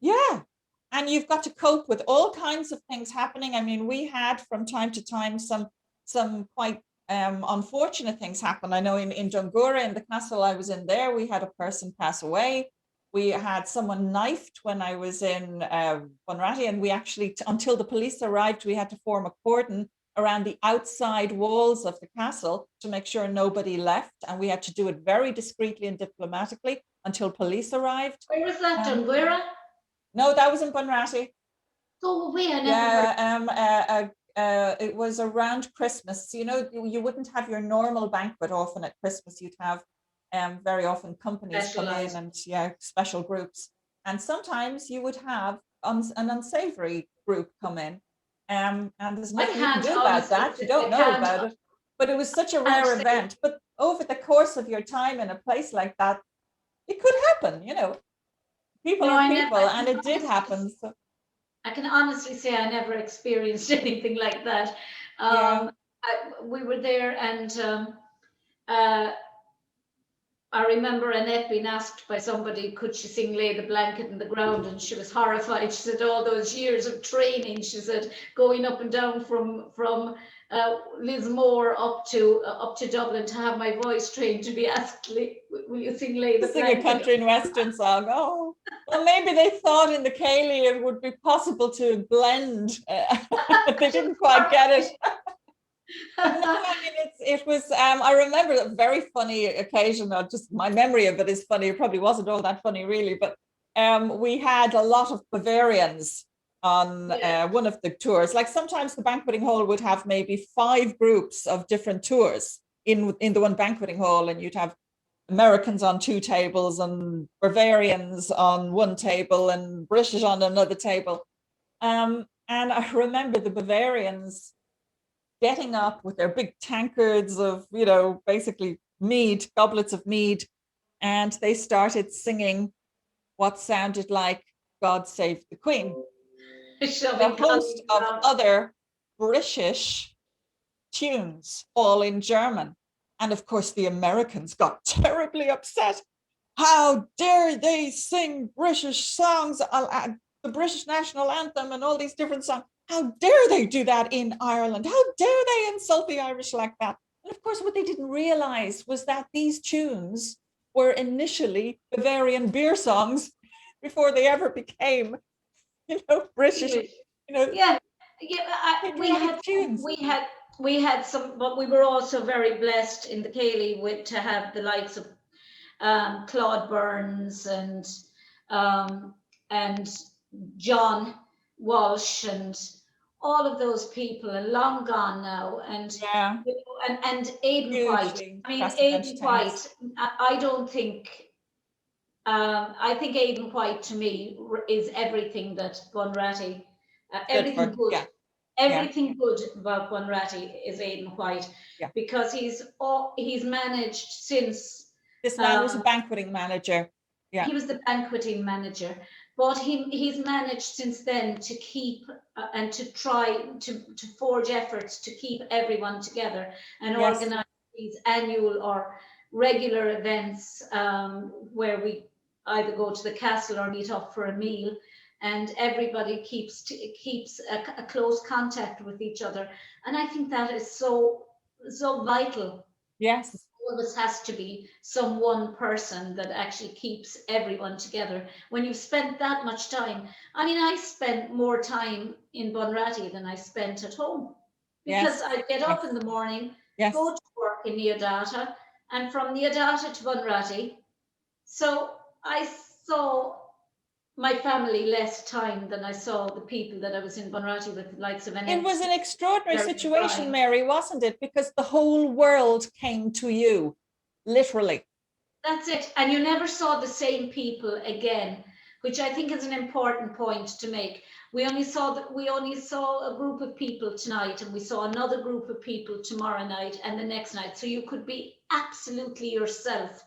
Yeah. And you've got to cope with all kinds of things happening. I mean, we had from time to time some quite unfortunate things happen. I know in Dungura, in the castle I was in there, we had a person pass away. We had someone knifed when I was in Bunratty, and we actually, until the police arrived, we had to form a cordon around the outside walls of the castle to make sure nobody left. And we had to do it very discreetly and diplomatically until police arrived. Where was that done? Where? No, that was in Bunratty. Oh, we I never heard. It was around Christmas. You know, you wouldn't have your normal banquet often at Christmas. You'd have very often companies come in and special groups. And sometimes you would have an unsavory group come in. And there's nothing you can do about that. You don't know about it. But it was such a rare event. But over the course of your time in a place like that, it could happen, you know. People are people, and it did happen. So I can honestly say I never experienced anything like that. We were there, and I remember Annette being asked by somebody, could she sing Lay the Blanket in the Ground? And she was horrified. She said, all those years of training, she said, going up and down from Lismore up to Dublin to have my voice trained to be asked, will you sing Lay the Blanket? Sing a country and western song. Oh, well, maybe they thought in the Cayley it would be possible to blend. They didn't quite get it. No, I mean, it was, I remember a very funny occasion, or just my memory of it is funny. It probably wasn't all that funny really, but we had a lot of Bavarians on one of the tours. Like sometimes the banqueting hall would have maybe 5 groups of different tours in the one banqueting hall, and you'd have Americans on 2 tables and Bavarians on 1 table and British on another table. And I remember the Bavarians getting up with their big tankards of, you know, basically mead, goblets of mead, and they started singing what sounded like God Save the Queen. A host of other British tunes, all in German. And of course, the Americans got terribly upset. How dare they sing British songs, the British national anthem and all these different songs. How dare they do that in Ireland? How dare they insult the Irish like that? And of course, what they didn't realize was that these tunes were initially Bavarian beer songs before they ever became, you know, British. You know, we had some, but we were also very blessed in the Cayley to have the likes of Claude Burns and John Walsh and all of those people are long gone now, and Aidan White. I mean, Aidan White. I don't think. I think Aidan White to me is everything that Bunratty. Everything good. Yeah. Everything good about Bunratty is Aidan White, because he's managed since. This man was a banqueting manager. Yeah, he was the banqueting manager. But he's managed since then to keep and to try to forge efforts to keep everyone together and organize these annual or regular events where we either go to the castle or meet up for a meal, and everybody keeps a close contact with each other. And I think that is so vital. Yes. Always has to be some one person that actually keeps everyone together. When you've spent that much time, I mean, I spent more time in Bunratty than I spent at home, because I get up in the morning, go to work in Neodata, and from Neodata to Bunratty. So I saw my family less time than I saw the people that I was in Bunratty with, the likes of Annette. It was an extraordinary situation, Mary, wasn't it? Because the whole world came to you, literally. That's it. And you never saw the same people again, which I think is an important point to make. We only saw a group of people tonight, and we saw another group of people tomorrow night and the next night. So you could be absolutely yourself,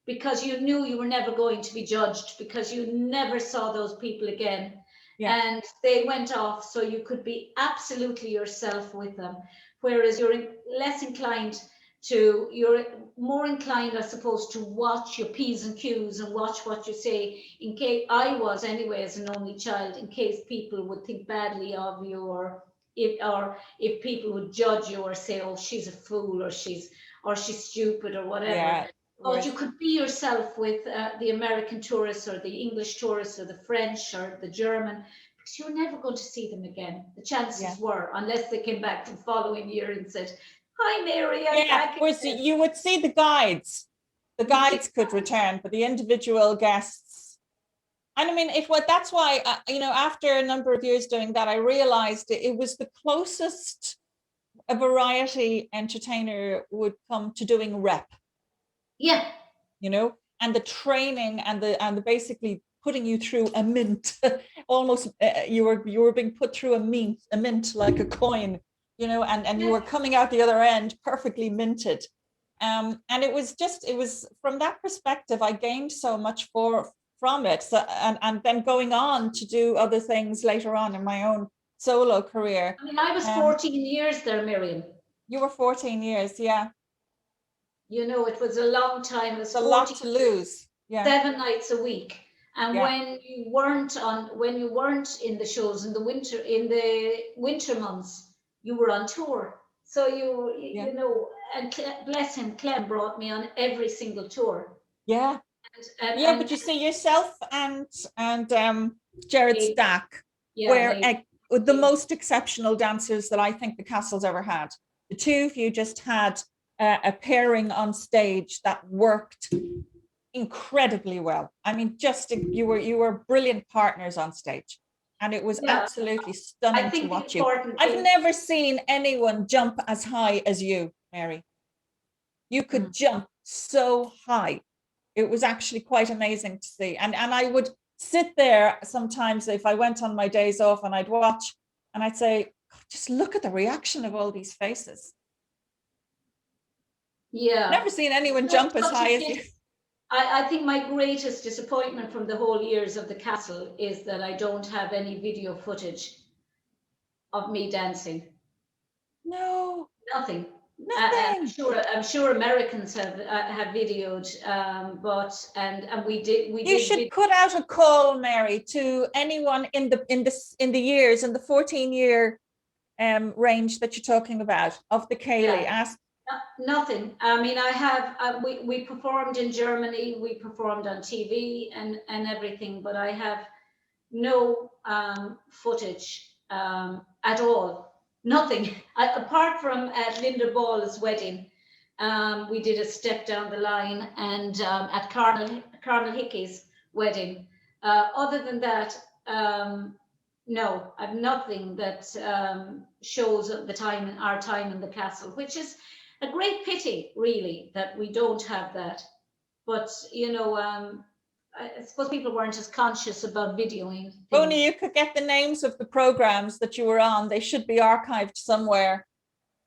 because you knew you were never going to be judged, because you never saw those people again. And they went off, so you could be absolutely yourself with them. Whereas you're more inclined, I suppose, to watch your P's and Q's and watch what you say, in case I was anyway, as an only child, in case people would think badly of you, or if people would judge you or say, oh, she's a fool, or she's stupid, or whatever. But was, you could be yourself with the American tourists or the English tourists or the French or the German, because you're never going to see them again. The yeah. chances were, unless they came back the following year and said, "Hi, Mary, I'm Yeah, back whereas again." you would see the guides. The You'd see, guides could return, but the individual guests. And I mean, that's why, after a number of years doing that, I realized it was the closest a variety entertainer would come to doing rep, yeah, and the training and the basically putting you through a mint, almost you were being put through a mint like a coin, and you yeah. were coming out the other end perfectly minted. And it was from that perspective, I gained so much from it. So, and then going on to do other things later on in my own solo career. I mean, I was Um, 14 years there, Miriam. you were 14 years, yeah. It was a long time. It It's was a lot 14 to years, lose. Yeah, 7 nights a week. And yeah, when you weren't in the shows in the winter months, you were on tour. So yeah, and bless him, Clem brought me on every single tour. yeah. Yeah, And but you see, yourself and Jared Abe, Stack yeah, and were Abe, the most exceptional dancers that I think the Castle's ever had. The two of you just had a pairing on stage that worked incredibly well. I mean, you were brilliant partners on stage, and it was yeah. absolutely I stunning to think the watch you. important I've thing. never seen anyone jump as high as you, Mary. You could Mm, jump so high. It was actually quite amazing to see. And I would sit there sometimes if I went on my days off and I'd watch and I'd say, just look at the reaction of all these faces. yeah. Never seen anyone Just jump as such a high as you. pity. I think my greatest disappointment from the whole years of the castle is that I don't have any video footage of me dancing. No, Nothing. nothing. I'm sure Americans have videoed, but and we You did should put out a call, Mary, to anyone in the years in the 14-year range that you're talking about of the yeah. Cayley. Ask. Nothing. I mean, I have we performed in Germany, we performed on TV and everything, but I have no footage at all. Nothing. Apart from at Linda Ball's wedding, we did a step down the line, and at Carmel Hickey's wedding. Other than that, no, I've nothing that shows our time in the castle, which is a great pity, really, that we don't have that. But I suppose people weren't as conscious about videoing Only things. you could get the names of the programs that you were on. They should be archived somewhere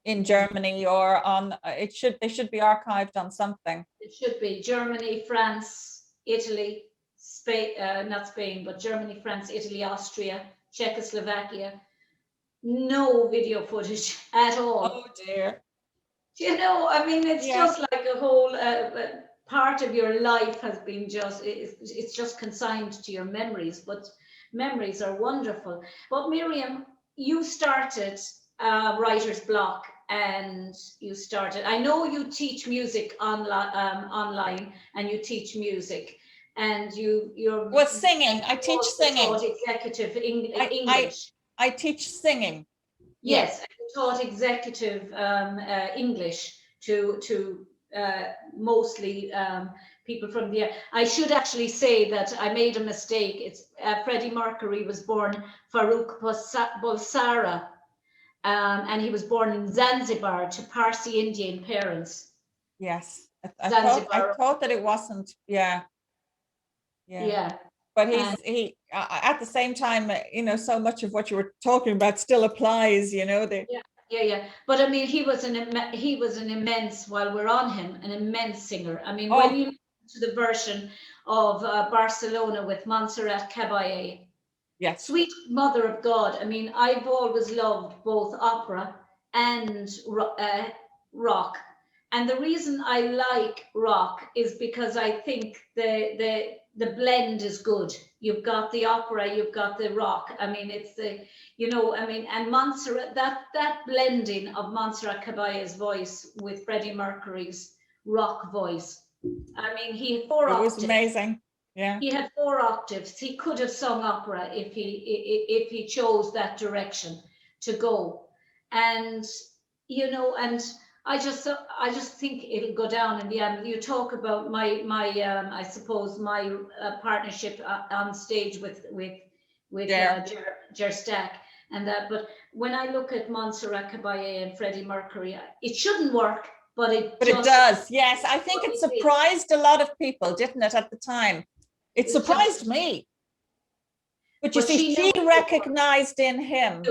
in Yeah, Germany or on they should be archived on something. it should be Germany, France, Italy, Spain, not Spain, but Germany, France, Italy, Austria, Czechoslovakia. No video footage at Oh all. dear. I mean, it's Yeah. just like a whole part of your life has been it's just consigned to your memories, but memories are wonderful. But Miriam, you started writer's block, and I know you teach music online, and you teach music, and Well, singing. I teach also taught singing. executive I I English. I teach singing. Yes, Yes. and you taught executive English to mostly people from the. I should actually say that I made a mistake. It's Freddie Mercury was born Farouk Bulsara, and he was born in Zanzibar to Parsi Indian parents. Yes. I Zanzibar, thought that it wasn't. Yeah. Yeah. yeah. But And he at the same time, so much of what you were talking about still applies. yeah, yeah, yeah. But I mean, he was an immense. While we're on him, an immense singer. I mean, when Oh you listen to the version of Barcelona with Montserrat Caballé, yes. Sweet Mother of God. I mean, I've always loved both opera and rock. And the reason I like rock is because I think the blend is good. You've got the opera, you've got the rock. I mean, it's and Montserrat, that blending of Montserrat Caballé's voice with Freddie Mercury's rock voice I mean, he had four It was octaves. amazing. Yeah. He had four octaves. He could have sung opera if he chose that direction to go. And you know, and I just think it'll go down in the end. You talk about my I suppose my partnership on stage with Yeah. Ger Stack and that. But when I look at Montserrat Caballé and Freddie Mercury, it shouldn't work, but it But it just does. Yes. I think it it is. surprised a lot of people, didn't it, at the time? It It's just. surprised me. But you But see, she knew she it would work. recognized in him.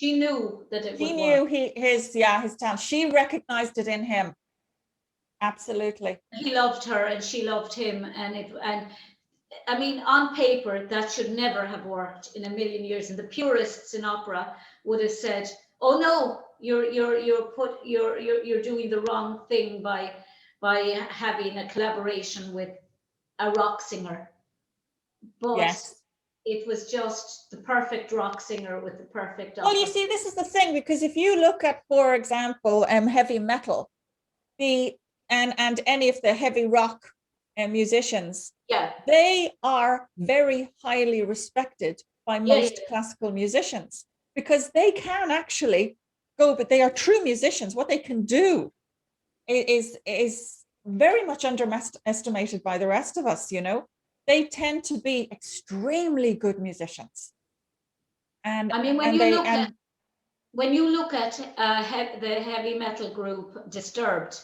She knew that it She would knew work. his talent. She recognized it in him. Absolutely. He loved her and she loved him, and I mean, on paper that should never have worked in a million years. And the purists in opera would have said, "Oh no, you're doing the wrong thing by having a collaboration with a rock singer." But Yes. it was just the perfect rock singer with the perfect Well, you opera. see, this is the thing, because if you look at, for example, heavy metal, the and any of the heavy rock musicians, Yeah, they are very highly respected by yeah, most classical musicians because they can actually go, but they are true musicians. What they can do is very much underestimated by the rest of us. They tend to be extremely good musicians, and I mean, and they and when you look at the heavy metal group Disturbed,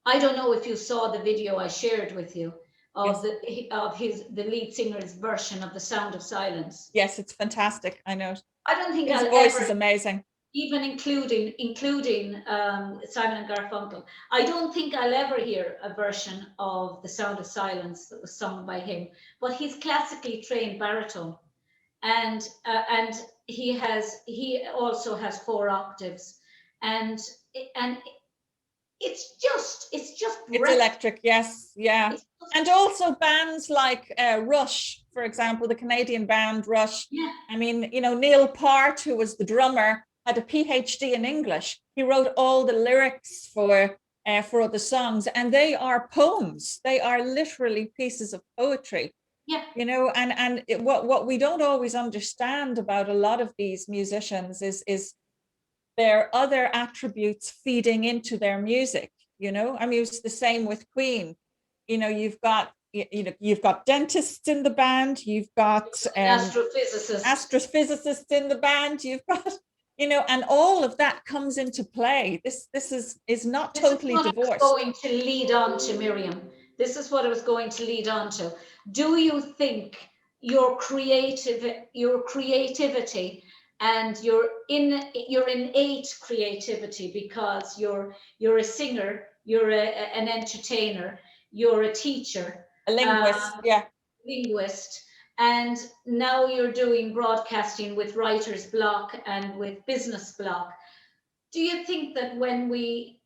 I don't know if you saw the video I shared with you of yes, the lead singer's version of The Sound of Silence. yes, it's fantastic. I know I don't think his I'll voice is ever, amazing. even including Simon and Garfunkel, I don't think I'll ever hear a version of The Sound of Silence that was sung by him. But he's classically trained baritone, and he also has four octaves, and and it's just It's breath. electric, yes, yeah. It's just, And also bands like Rush, for example, the Canadian band Rush. yeah, I mean, Neil Peart, who was the drummer, had a PhD in English. He wrote all the lyrics for the songs, and they are poems. They are literally pieces of poetry. yeah. What we don't always understand about a lot of these musicians is their other attributes feeding into their music. I mean, it's the same with Queen. You've got dentists in the band, you've got Astrophysicist. astrophysicists in the band, you've got and all of that comes into play. This is not This is totally what I was divorced. going to lead on to, Miriam. This is what I was going to lead on to. Do you think your creativity and your innate creativity, because you're a singer, you're an entertainer, you're a teacher, A linguist, yeah. linguist, and now you're doing broadcasting with writer's block and with business block. Do you think that when we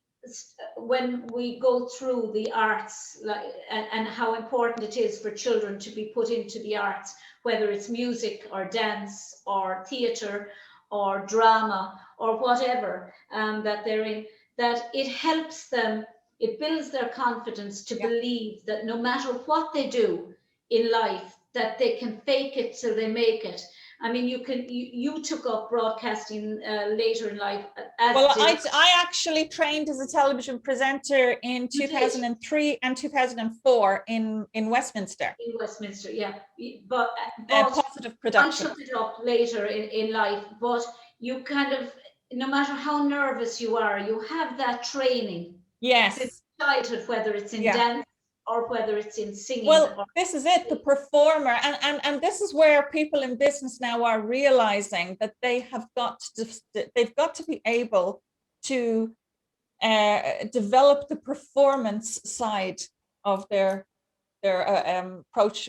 go through the arts, like, and how important it is for children to be put into the arts, whether it's music or dance or theatre or drama or whatever, that they're in, that it helps them, it builds their confidence to Yeah. believe that no matter what they do in life, that they can fake it till they make it. I mean, you took up broadcasting later in life, as Well, did I actually trained as a television presenter in you did 2003 and 2004 in Westminster. in Westminster, yeah. But Positive I production. took it up later in life. But you kind of, no matter how nervous you are, you have that training since Yes. childhood, whether it's in Yeah. dance or whether it's in singing. Well, this is it, the performer. And this is where people in business now are realizing that they've got to be able to develop the performance side of their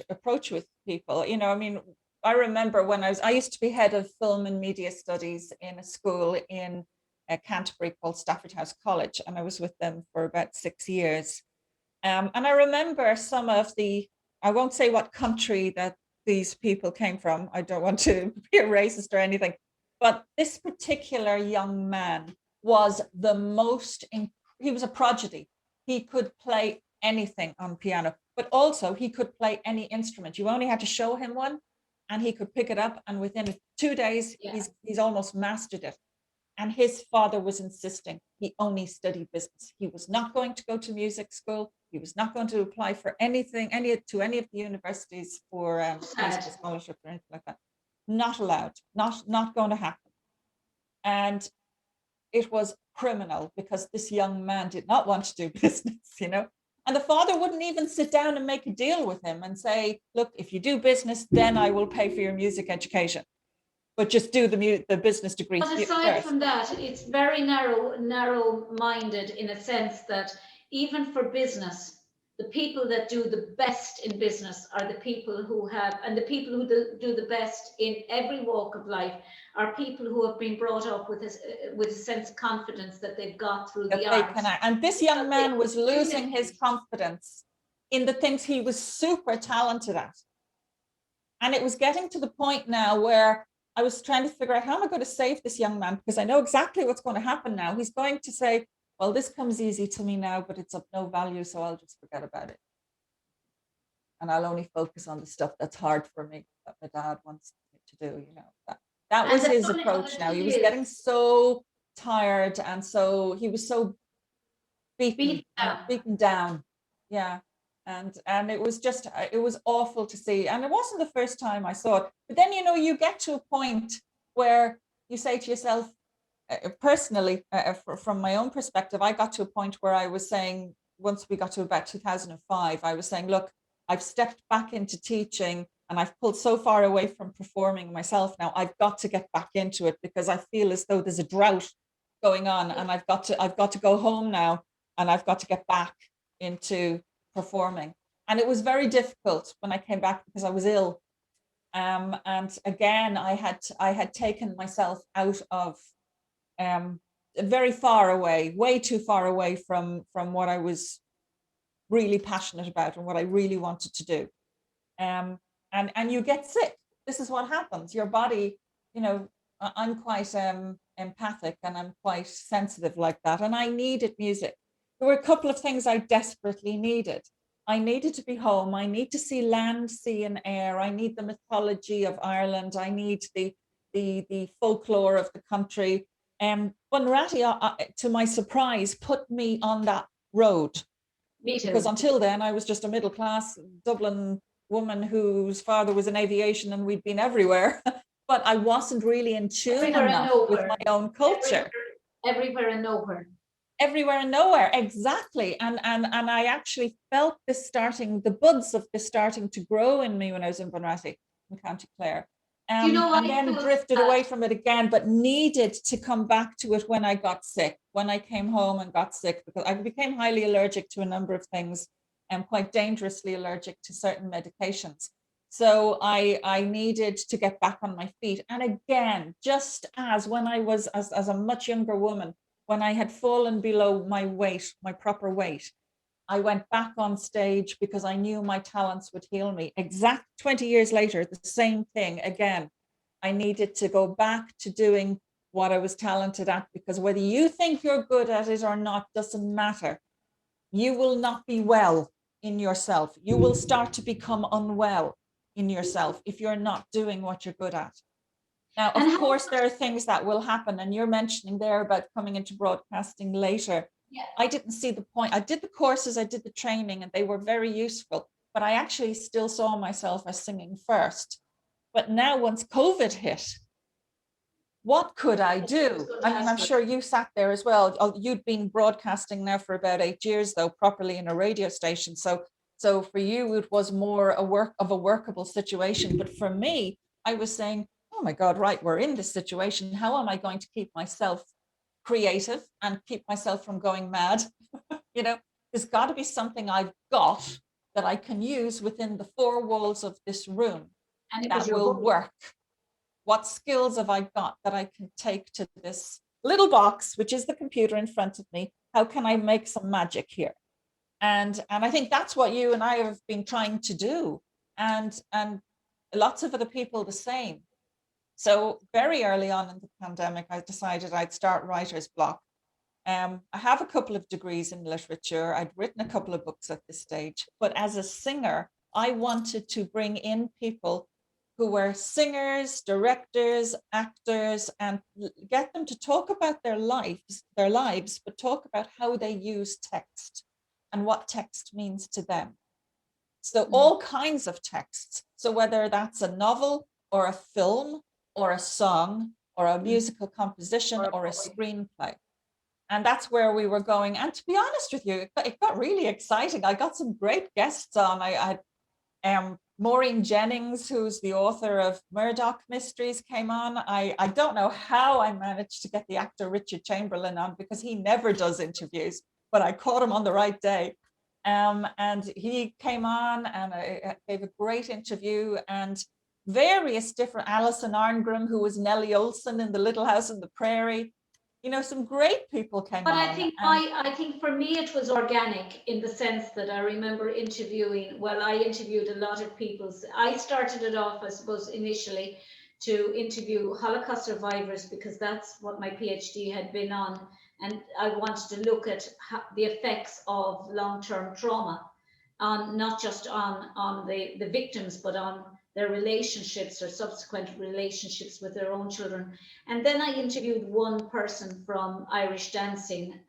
approach with people. I mean, I remember when I used to be head of film and media studies in a school in Canterbury called Stafford House College, and I was with them for about 6 years. And I remember some of I won't say what country that these people came from. I don't want to be a racist or anything, but this particular young man was he was a prodigy. He could play anything on piano, but also he could play any instrument. You only had to show him one and he could pick it up, and within 2 days, he's almost mastered it. And his father was insisting he only study business. He was not going to go to music school. He was not going to apply for anything, any of the universities for musical scholarship or anything like that. Not allowed, not going to happen. And it was criminal because this young man did not want to do business, you know. And the father wouldn't even sit down and make a deal with him and say, look, if you do business, then I will pay for your music education. But just do the business degree. But aside from that, it's very narrow-minded in a sense that even for business, the people that do the best in business are the people who have, and the people who do the best in every walk of life are people who have been brought up with a sense of confidence that they've got through the arts. And this young man was losing his confidence in the things he was super talented at. And it was getting to the point now where I was trying to figure out, how am I going to save this young man? Because I know exactly what's going to happen now. He's going to say, well, this comes easy to me now, but it's of no value, so I'll just forget about it. And I'll only focus on the stuff that's hard for me, that my dad wants me to do, you know. That was his approach now. He was getting so tired, and so he was so beaten down. Yeah. And it was just, it was awful to see. And it wasn't the first time I saw it. But then, you know, you get to a point where you say to yourself, personally, from my own perspective, I got to a point where I was saying, once we got to about 2005, I was saying, look, I've stepped back into teaching and I've pulled so far away from performing myself now. I've got to get back into it because I feel as though there's a drought going on, and I've got to go home now, and I've got to get back into performing. And it was very difficult when I came back because I was ill. And again, I had taken myself out of very far away, way too far away from what I was really passionate about and what I really wanted to do. And you get sick. This is what happens. Your body, you know, I'm quite empathic and I'm quite sensitive like that. And I needed music. There were a couple of things I desperately needed. I needed to be home. I need to see land, sea, and air. I need the mythology of Ireland. I need the folklore of the country. Bunratty, to my surprise, put me on that road. Me too. Because until then, I was just a middle class Dublin woman whose father was in aviation, and we'd been everywhere. But I wasn't really in tune enough with my own culture. Everywhere and nowhere. Everywhere and nowhere, exactly. And I actually felt this the buds of this starting to grow in me when I was in Bunratty, in County Clare. And then drifted away from it again, but needed to come back to it when I got sick, when I came home and got sick, because I became highly allergic to a number of things and quite dangerously allergic to certain medications. So I needed to get back on my feet. And again, just as when I was as a much younger woman, when I had fallen below my weight, my proper weight, I went back on stage because I knew my talents would heal me. Exact 20 years later, the same thing again. I needed to go back to doing what I was talented at, because whether you think you're good at it or not doesn't matter. You will not be well in yourself. You will start to become unwell in yourself if you're not doing what you're good at. Now, of course, there are things that will happen, and you're mentioning there about coming into broadcasting later. Yeah. I didn't see the point. I did the courses, I did the training, and they were very useful, but I actually still saw myself as singing first. But now, once COVID hit, what could I do? I mean, I'm sure you sat there as well. You'd been broadcasting now for about 8 years, though, properly in a radio station. So for you, it was more a workable situation. But for me, I was saying, oh my God, right, we're in this situation. How am I going to keep myself creative and keep myself from going mad? You know, there's got to be something I've got that I can use within the four walls of this room that will work. What skills have I got that I can take to this little box, which is the computer in front of me? How can I make some magic here? And I think that's what you and I have been trying to do. And lots of other people the same. So very early on in the pandemic, I decided I'd start writer's block. I have a couple of degrees in literature. I'd written a couple of books at this stage, but as a singer, I wanted to bring in people who were singers, directors, actors, and get them to talk about their lives, but talk about how they use text and what text means to them. So all kinds of texts. So whether that's a novel or a film or a song or a musical composition or a screenplay. And that's where we were going. And to be honest with you, it got really exciting. I got some great guests on. I had Maureen Jennings, who's the author of Murdoch Mysteries, came on. I don't know how I managed to get the actor Richard Chamberlain on, because he never does interviews, but I caught him on the right day. And he came on and I gave a great interview, and various different, Alison Arngrim, who was Nellie Olson in The Little House on the Prairie. You know, some great people came But on. I think for me it was organic, in the sense that I remember interviewing, well, I interviewed a lot of people. I started it off, I suppose, initially to interview Holocaust survivors, because that's what my PhD had been on. And I wanted to look at the effects of long-term trauma, on not just on the victims, but on their relationships or subsequent relationships with their own children. And then I interviewed one person from Irish dancing,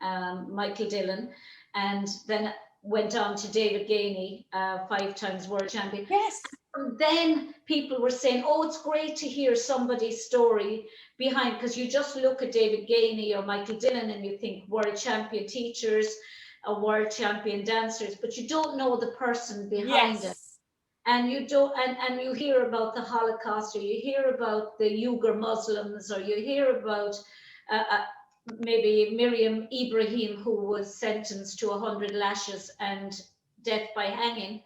Michael Dillon, and then went on to David Gainey, 5 times world champion. Yes. And then people were saying, oh, it's great to hear somebody's story behind, because you just look at David Gainey or Michael Dillon and you think world champion teachers, world champion dancers, but you don't know the person behind it. And you don't, and you hear about the Holocaust, or you hear about the Uyghur Muslims, or you hear about maybe Miriam Ibrahim, who was sentenced to 100 lashes and death by hanging.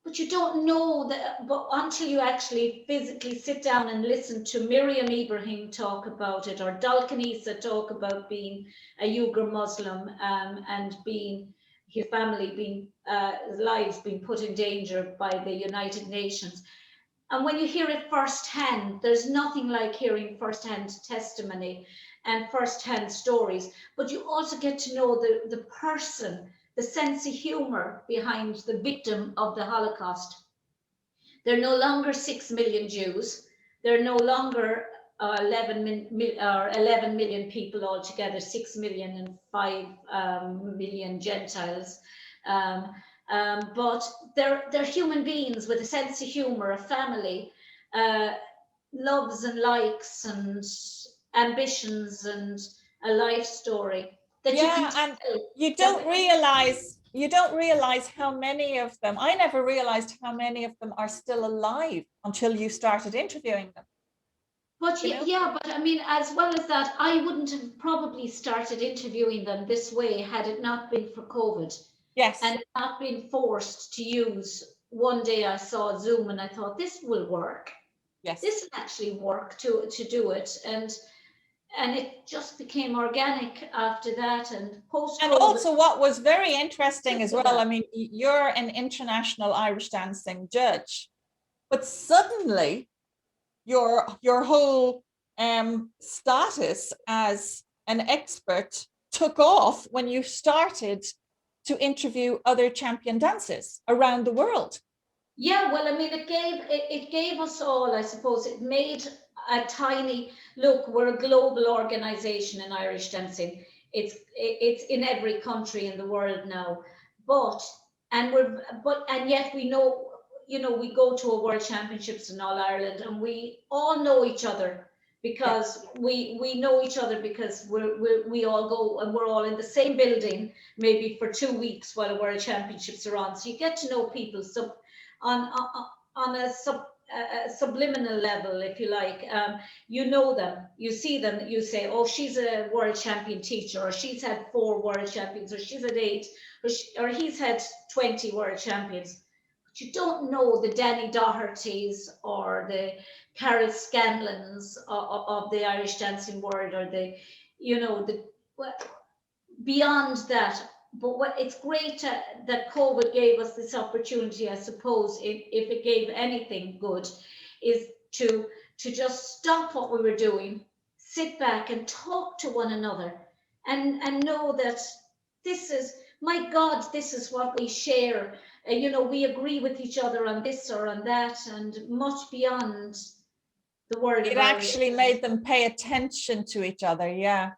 But you don't know that, but until you actually physically sit down and listen to Miriam Ibrahim talk about it, or Dalkan Issa talk about being a Uyghur Muslim, and being his family being lives being put in danger by the United Nations. And when you hear it firsthand, there's nothing like hearing firsthand testimony and firsthand stories, but you also get to know the person, the sense of humor behind the victim of the Holocaust. They're no longer 6 million Jews. They're no longer 11 million people altogether, 6 million and 5 million Gentiles. But they're human beings with a sense of humor, a family, loves and likes and ambitions and a life story. That and you don't realize how many of them, I never realized how many of them are still alive until you started interviewing them. But but I mean, as well as that, I wouldn't have probably started interviewing them this way had it not been for COVID. Yes. And not been forced to use. One day I saw Zoom and I thought, this will work. Yes. This will actually work to do it. And it just became organic after that, and post-COVID. And also what was very interesting as well, I mean, you're an international Irish dancing judge, but suddenly your whole status as an expert took off when you started to interview other champion dancers around the world. Yeah, well, I mean, it gave us all, I suppose, it made a tiny look. We're a global organization in Irish dancing. It's in every country in the world now, and yet we know, we go to a World Championships in All Ireland, and we all know each other, because we know each other, because we all go, and we're all in the same building maybe for 2 weeks while the World Championships are on. So you get to know people on a subliminal level, if you like. You know them, you see them, you say, oh, she's a world champion teacher, or she's had 4 world champions, or she's had 8, or he's had 20 world champions. But you don't know the Danny Dohertys or the Carol Scanlons of the Irish dancing world, or beyond that. But it's great that COVID gave us this opportunity, I suppose, if it gave anything good, is to just stop what we were doing, sit back and talk to one another, and know that this is, my God, this is what we share. You know, we agree with each other on this or on that, and much beyond the world It of our, actually made them pay attention to each other. Yeah.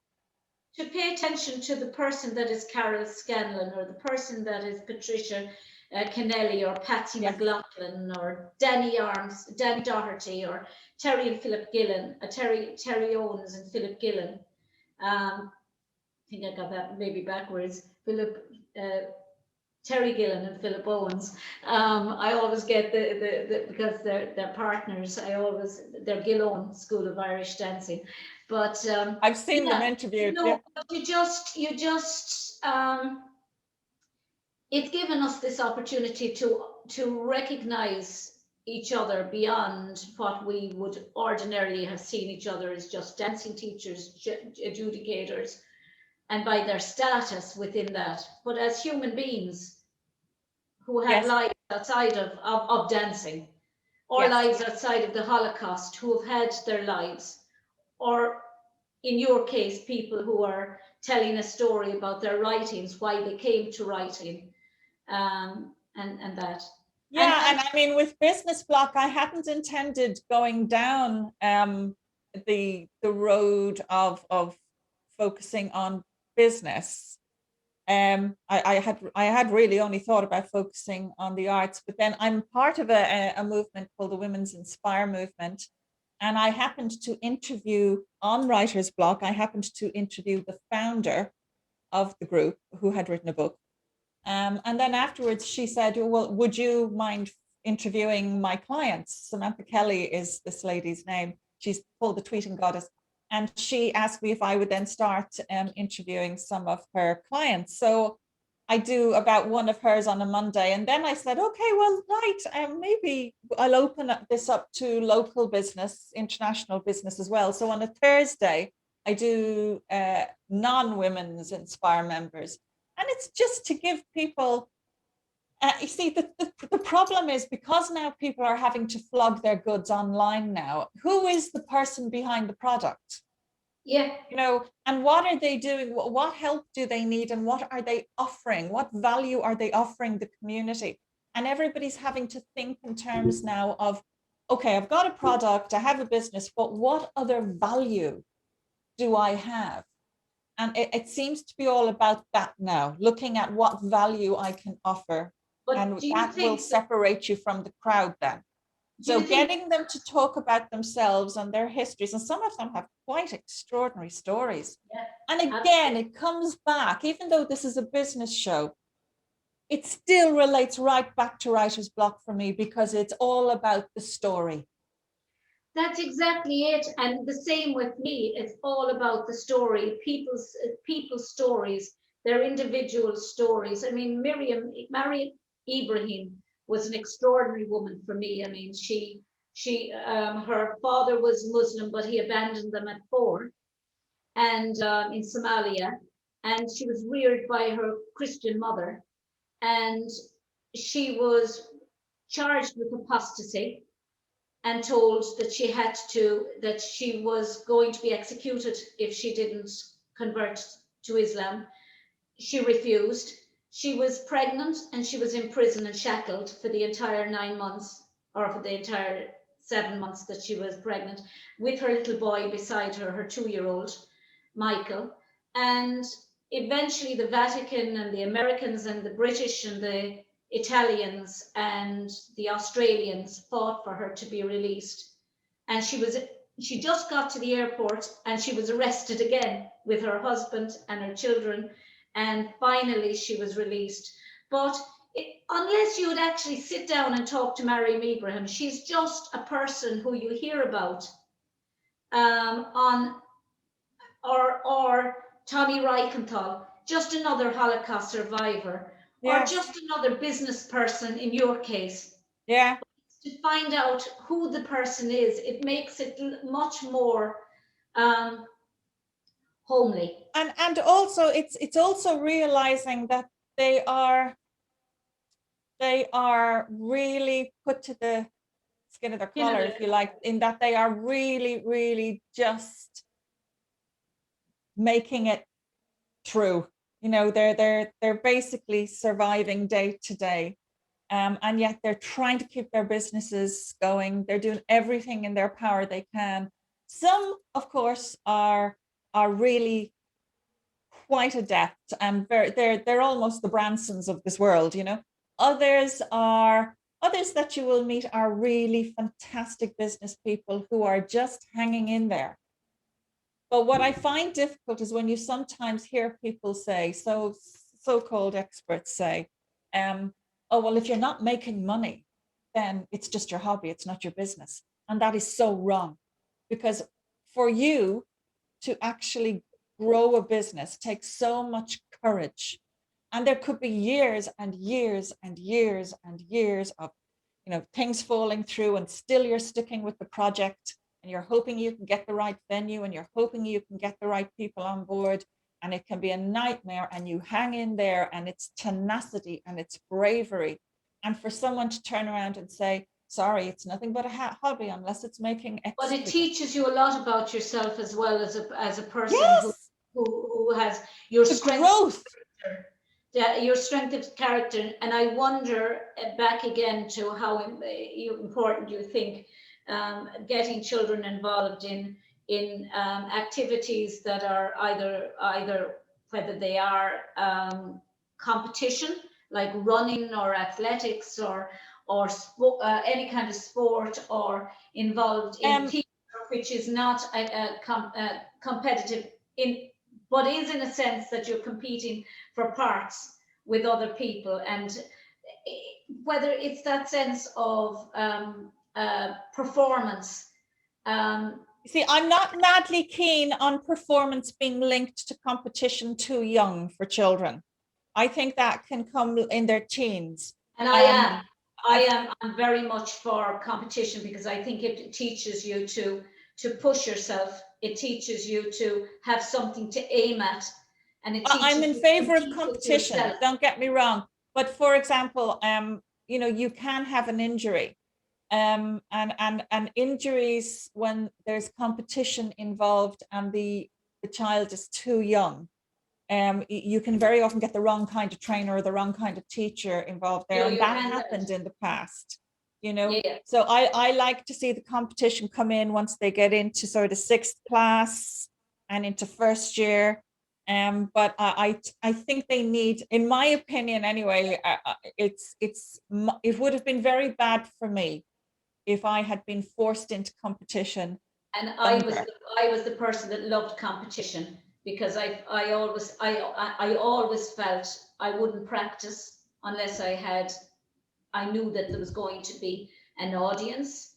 to pay attention to the person that is Carol Scanlon, or the person that is Patricia Kennelly, or Patsy Yes. McLaughlin, or Danny Arms, Danny Doherty, or Terry and Philip Gillen, Terry Owens and Philip Gillen. I think I got that maybe backwards. Terry Gillen and Philip Owens. I always get the because they're partners. They're Gillon School of Irish Dancing, but I've seen them interviewed. no, Yeah. but you just it's given us this opportunity to recognize each other beyond what we would ordinarily have seen each other as, just dancing teachers, adjudicators, and by their status within that, but as human beings who had Yes. lives outside of dancing, or Yes. lives outside of the Holocaust, who have had their lives, or in your case, people who are telling a story about their writings, why they came to writing, and that. Yeah, and I mean, with Business Block, I hadn't intended going down the road of focusing on business. I had really only thought about focusing on the arts, but then I'm part of a movement called the Women's Inspire movement, and I happened to interview on Writer's Block. I happened to interview the founder of the group, who had written a book. And then afterwards, she said, well, would you mind interviewing my clients? Samantha Kelly is this lady's name. She's called the Tweeting Goddess. And she asked me if I would then start interviewing some of her clients. So I do about one of hers on a Monday. And then I said, okay, well, right, maybe I'll open this up to local business, international business as well. So on a Thursday, I do non-Women's Inspire members. And it's just to give people, you see, the problem is, because now people are having to flog their goods online now, who is the person behind the product? Yeah. You know, and what are they doing? What help do they need? And what are they offering? What value are they offering the community? And everybody's having to think in terms now of, okay, I've got a product, I have a business, but what other value do I have? And it seems to be all about that now, looking at what value I can offer. But And do you that will think separate you from the crowd then. So getting them to talk about themselves and their histories, and some of them have quite extraordinary stories. Yeah, and again, it comes back, even though this is a business show, it still relates right back to Writer's Block for me, because it's all about the story. That's exactly it. And the same with me. It's all about the story, people's stories, their individual stories. I mean, Miriam Ibrahim was an extraordinary woman for me. I mean, her father was Muslim, but he abandoned them at 4, and in Somalia, and she was reared by her Christian mother, and she was charged with apostasy and told that she was going to be executed if she didn't convert to Islam. She refused. She was pregnant, and she was in prison and shackled for the entire 9 months, or for the entire 7 months that she was pregnant, with her little boy beside her, her 2-year-old, Michael. And eventually the Vatican and the Americans and the British and the Italians and the Australians fought for her to be released. And she just got to the airport, and she was arrested again with her husband and her children. And finally she was released. But unless you would actually sit down and talk to Miriam Ibrahim, she's just a person who you hear about or Tommy Reichenthal, just another Holocaust survivor, or just another business person in your case. Yeah. To find out who the person is, it makes it much more homely. And also it's also realizing that they are really put to the skin of their collar, if you like, in that they are really, really just making it through. You know, they're basically surviving day to day. And yet they're trying to keep their businesses going. They're doing everything in their power they can. Some, of course, are really quite adept, and they're almost the Bransons of this world, you know. Others that you will meet are really fantastic business people who are just hanging in there. But what I find difficult is when you sometimes hear people say, so-called experts say, oh, well, if you're not making money, then it's just your hobby, it's not your business. And that is so wrong, because for you to actually grow a business takes so much courage. And there could be years and years and years and years of, you know, things falling through, and still you're sticking with the project, and you're hoping you can get the right venue, and you're hoping you can get the right people on board, and it can be a nightmare, and you hang in there, and it's tenacity and it's bravery. And for someone to turn around and say, sorry, it's nothing but a hobby unless it's making X. But it teaches you a lot about yourself as well, as a person yes, who has your the strength, growth. Your strength of character. And I wonder, back again to how important you think getting children involved in activities that are either whether they are competition like running or athletics or any kind of sport, or involved in theatre, which is not competitive but is in a sense that you're competing for parts with other people, and whether it's that sense of performance. See, I'm not madly keen on performance being linked to competition too young for children. I think that can come in their teens. And I'm very much for competition, because I think it teaches you to push yourself. It teaches you to have something to aim at. And I'm in favor of competition, don't get me wrong. But for example, you know, you can have an injury. And injuries when there's competition involved and the child is too young, you can very often get the wrong kind of trainer or the wrong kind of teacher involved there, and that happened in the past, you know. Yeah. So I like to see the competition come in once they get into sort of 6th class and into 1st year. But I think they need, in my opinion anyway, it would have been very bad for me if I had been forced into competition. And I was the person that loved competition, because I always felt I wouldn't practice unless I knew that there was going to be an audience,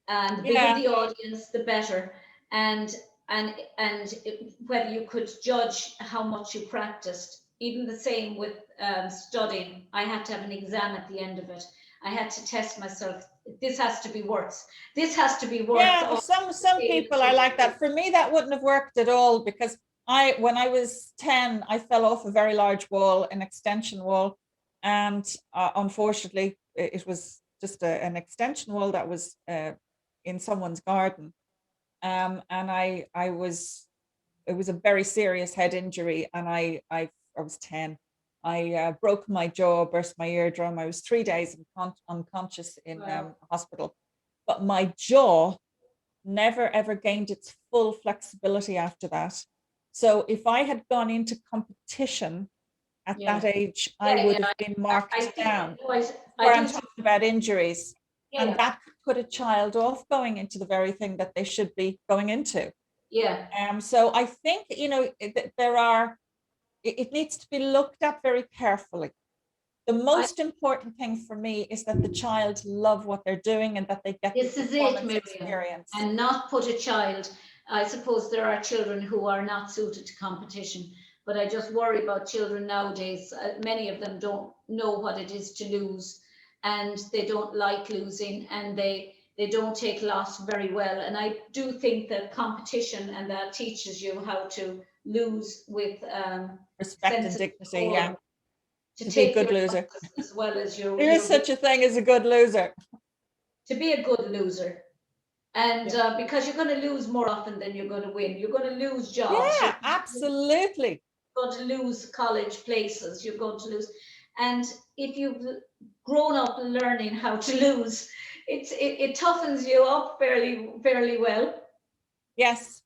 and the bigger the audience, the better. And whether you could judge how much you practiced. Even the same with studying. I had to have an exam at the end of it. I had to test myself. This has to be worth. This has to be worth. Yeah, some people are like that. For me, that wouldn't have worked at all, because when I was 10, I fell off a very large wall, an extension wall, and unfortunately, it was just an extension wall that was in someone's garden, and it was a very serious head injury, and I was 10. I broke my jaw, burst my eardrum. I was 3 days unconscious in hospital, but my jaw never ever gained its full flexibility after that. So if I had gone into competition at that age, I would have been marked down. I'm talking about injuries, and that could put a child off going into the very thing that they should be going into. So I think, you know, it needs to be looked at very carefully. The most important thing for me is that the child love what they're doing, and that they get this is it, Miriam, experience, and not put a child. I suppose there are children who are not suited to competition, but I just worry about children nowadays. Many of them don't know what it is to lose, and they don't like losing, and they don't take loss very well. And I do think that competition, and that teaches you how to lose with respect and dignity. Yeah, to be a good loser, as well as there is such a thing as a good loser. To be a good loser. And because you're going to lose more often than you're going to win. You're going to lose jobs. Yeah, absolutely. going to lose college places. You're going to lose, and if you've grown up learning how to lose, it toughens you up fairly well. Yes.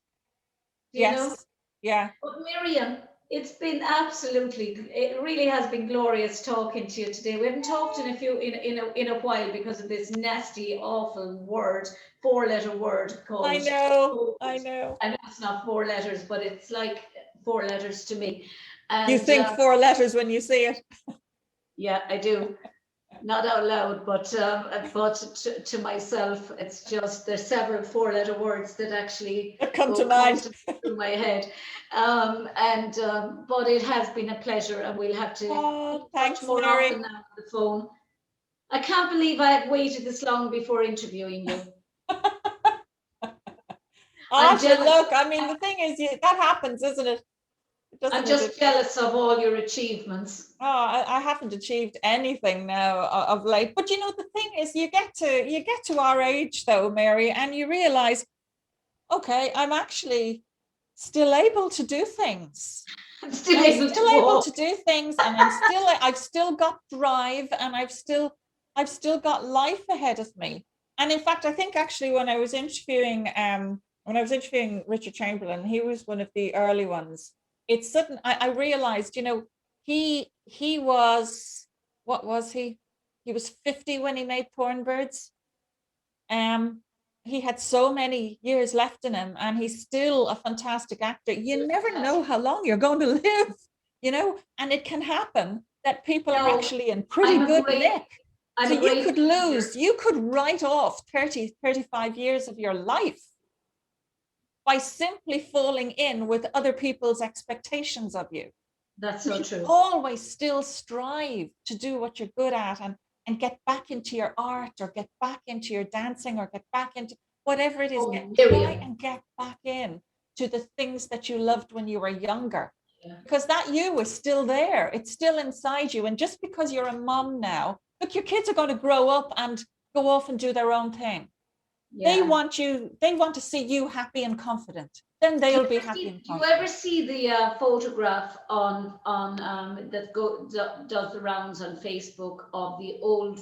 You know. Yes. Yeah. But Miriam, it really has been glorious talking to you today. We haven't talked in a while because of this nasty, awful word, 4-letter word called I know. I COVID. know. I know it's not 4 letters, but it's like 4 letters to me. You And think 4 letters when you see it. yeah, I do. Not out loud, but to myself, it's just there's several 4-letter words that actually That come to go mind. constantly through my head. But it has been a pleasure, and we'll have to Oh, touch thanks, more Mary. often now on the phone. I can't believe I have waited this long before interviewing you. Oh, sure, look, I mean, the thing is, that happens, isn't it? I'm just jealous of all your achievements. Oh, I haven't achieved anything now of late. But you know, the thing is, you get to our age though, Mary, and you realize, okay, I'm actually still able to do things. I'm still able to do things, and I've still got drive, and I've still got life ahead of me. And in fact, I think actually when I was interviewing Richard Chamberlain, he was one of the early ones. It's sudden I realized, you know, he was, what was he? He was 50 when he made Porn Birds. He had so many years left in him, and he's still a fantastic actor. You never know how long you're going to live, you know, and it can happen that people are actually in pretty good nick. So you could write off 30, 35 years of your life by simply falling in with other people's expectations of you. That's so true. Always still strive to do what you're good at, and get back into your art, or get back into your dancing, or get back into whatever it is. Try and get back in to the things that you loved when you were younger. Yeah. Because that you is still there. It's still inside you. And just because you're a mom now, look, your kids are going to grow up and go off and do their own thing. Yeah. They want to see you happy and confident. Then they'll be happy and confident. Do you ever see the photograph on does the rounds on Facebook of the old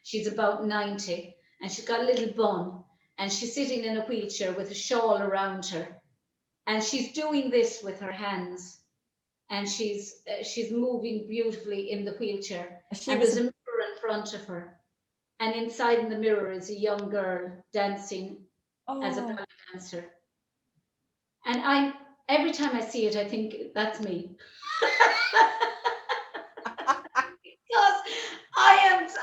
she's about 90, and she's got a little bun, and she's sitting in a wheelchair with a shawl around her, and she's doing this with her hands, and she's moving beautifully in the wheelchair, and there's a mirror in front of her. And inside in the mirror is a young girl dancing as a ballet dancer. And every time I see it, I think that's me. Because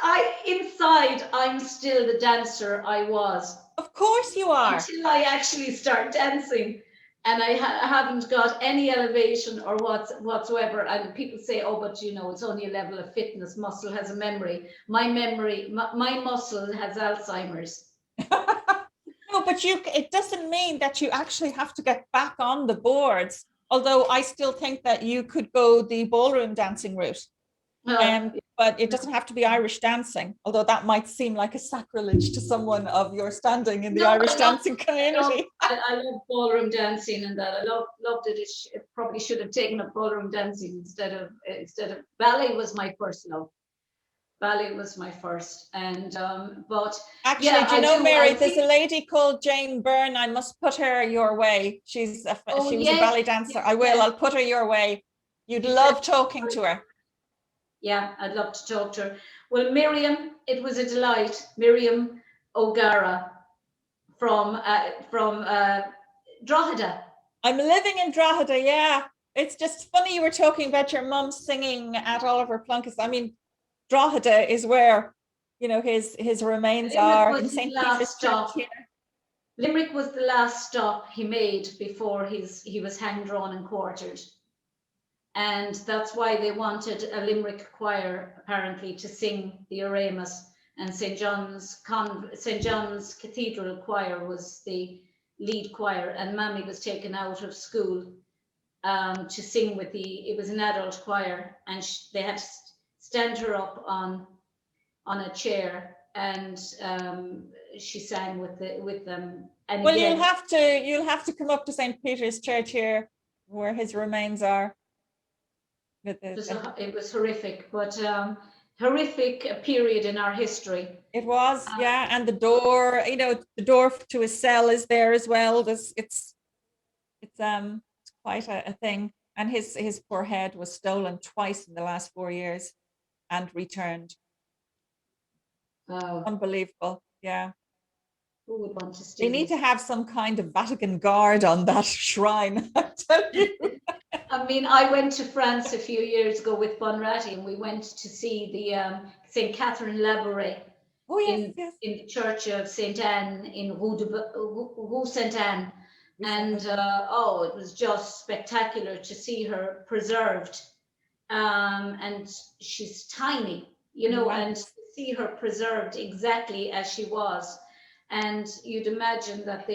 inside, I'm still the dancer I was. Of course you are. Until I actually start dancing. And I haven't got any elevation or whatsoever. And people say, oh, but you know, it's only a level of fitness. Muscle has a memory. My muscle has Alzheimer's. No, but it doesn't mean that you actually have to get back on the boards. Although I still think that you could go the ballroom dancing route. But it doesn't have to be Irish dancing, although that might seem like a sacrilege to someone of your standing in the Irish dancing community. I love ballroom dancing, and that I loved it. It probably should have taken up ballroom dancing instead of ballet. Was my first love. Ballet was my first, and but actually, yeah, do you know, Mary? There's a lady called Jane Byrne. I must put her your way. She was a ballet dancer. I will. I'll put her your way. You'd love talking to her. Yeah, I'd love to talk to her. Well, Miriam, it was a delight. Miriam O'Gara from Drogheda. I'm living in Drogheda, yeah. It's just funny you were talking about your mum singing at Oliver Plunkett's. I mean, Drogheda is where, you know, his remains are in St. Peter's Church here. Limerick was the last stop he made before he was hanged, drawn and quartered. And that's why they wanted a Limerick choir, apparently, to sing the Oremus. And St. John's Cathedral choir was the lead choir, and Mammy was taken out of school to sing with it was an adult choir, and they had to stand her up on a chair, and she sang with them. And well, you'll have to come up to St. Peter's Church here where his remains are. It was horrific, but horrific period in our history. It was, yeah, and the door, the door to his cell is there as well. It's quite a thing. And his poor head was stolen twice in the last 4 years and returned. Wow. Unbelievable, yeah. Who would want to steal? They need to have some kind of Vatican guard on that shrine, I tell you. I mean, I went to France a few years ago with Bunratty, and we went to see the St. Catherine Labouré in the Church of St. Anne in Rue St. Anne. And it was just spectacular to see her preserved. And she's tiny, and to see her preserved exactly as she was. And you'd imagine that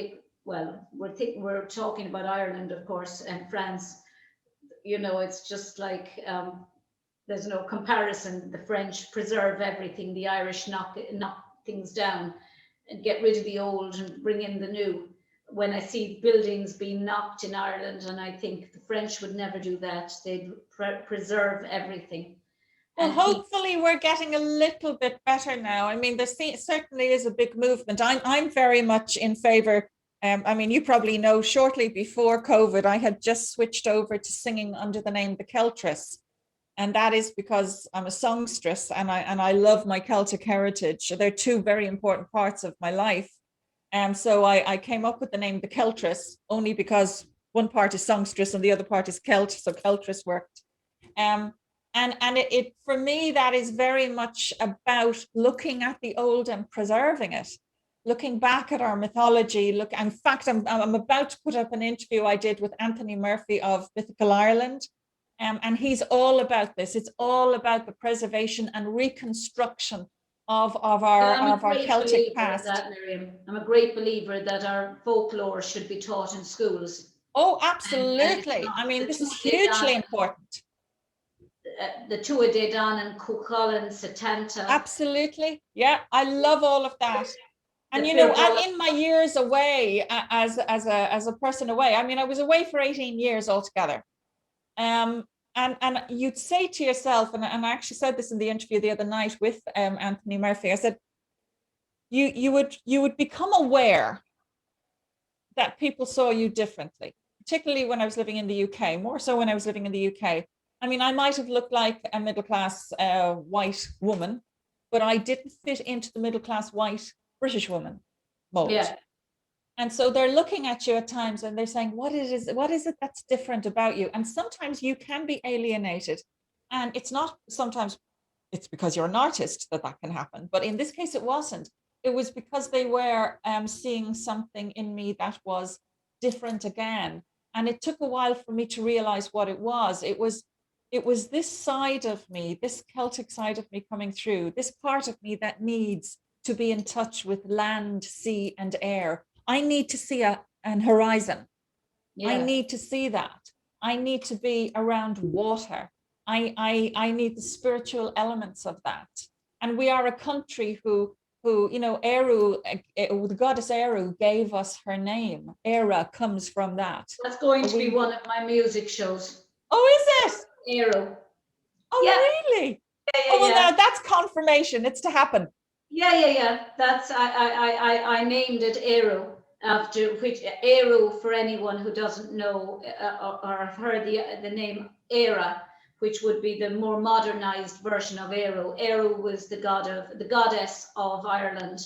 we're talking about Ireland, of course, and France. It's just like there's no comparison. The French preserve everything. The Irish knock things down and get rid of the old and bring in the new. When I see buildings being knocked in Ireland, and I think the French would never do that. They'd preserve everything. Well, hopefully we're getting a little bit better now. I mean, there certainly is a big movement. I'm very much in favor. I mean, you probably know, shortly before COVID, I had just switched over to singing under the name The Celtress. And that is because I'm a songstress and I love my Celtic heritage. They're two very important parts of my life. So I came up with the name The Celtress only because one part is songstress and the other part is Celt, so Celtress worked. And it for me, that is very much about looking at the old and preserving it, looking back at our mythology. In fact, I'm about to put up an interview I did with Anthony Murphy of Mythical Ireland. And he's all about this. It's all about the preservation and reconstruction of our Celtic past. Miriam. I'm a great believer that our folklore should be taught in schools. Oh, absolutely. I mean, this is hugely important. The Tua de Dan and Cuchulainn Satanta. Absolutely. Yeah, I love all of that. And and in my years away as a person away, I mean, I was away for 18 years altogether. And you'd say to yourself, and I actually said this in the interview the other night with Anthony Murphy, I said, you would become aware that people saw you differently, particularly when I was living in the UK, more so when I was living in the UK. I mean, I might have looked like a middle-class white woman, but I didn't fit into the middle-class white British woman mold. Yeah. And so they're looking at you at times and they're saying, what is it that's different about you? And sometimes you can be alienated. And sometimes it's because you're an artist that can happen. But in this case, it wasn't. It was because they were seeing something in me that was different again. And it took a while for me to realize what it was. It was this side of me, this Celtic side of me coming through, this part of me that needs to be in touch with land, sea, and air. I need to see an horizon. Yeah. I need to see that. I need to be around water. I need the spiritual elements of that. And we are a country who Eire, the goddess Eire gave us her name. Eire comes from that. That's going to be one of my music shows. Oh, is it? Eire. Oh, yeah. Really? Yeah, well, now that's confirmation. It's to happen. Yeah. That's I named it Eire, after which Eire, for anyone who doesn't know or have heard the name Eire, which would be the more modernized version of Eire. Eire was the goddess of Ireland,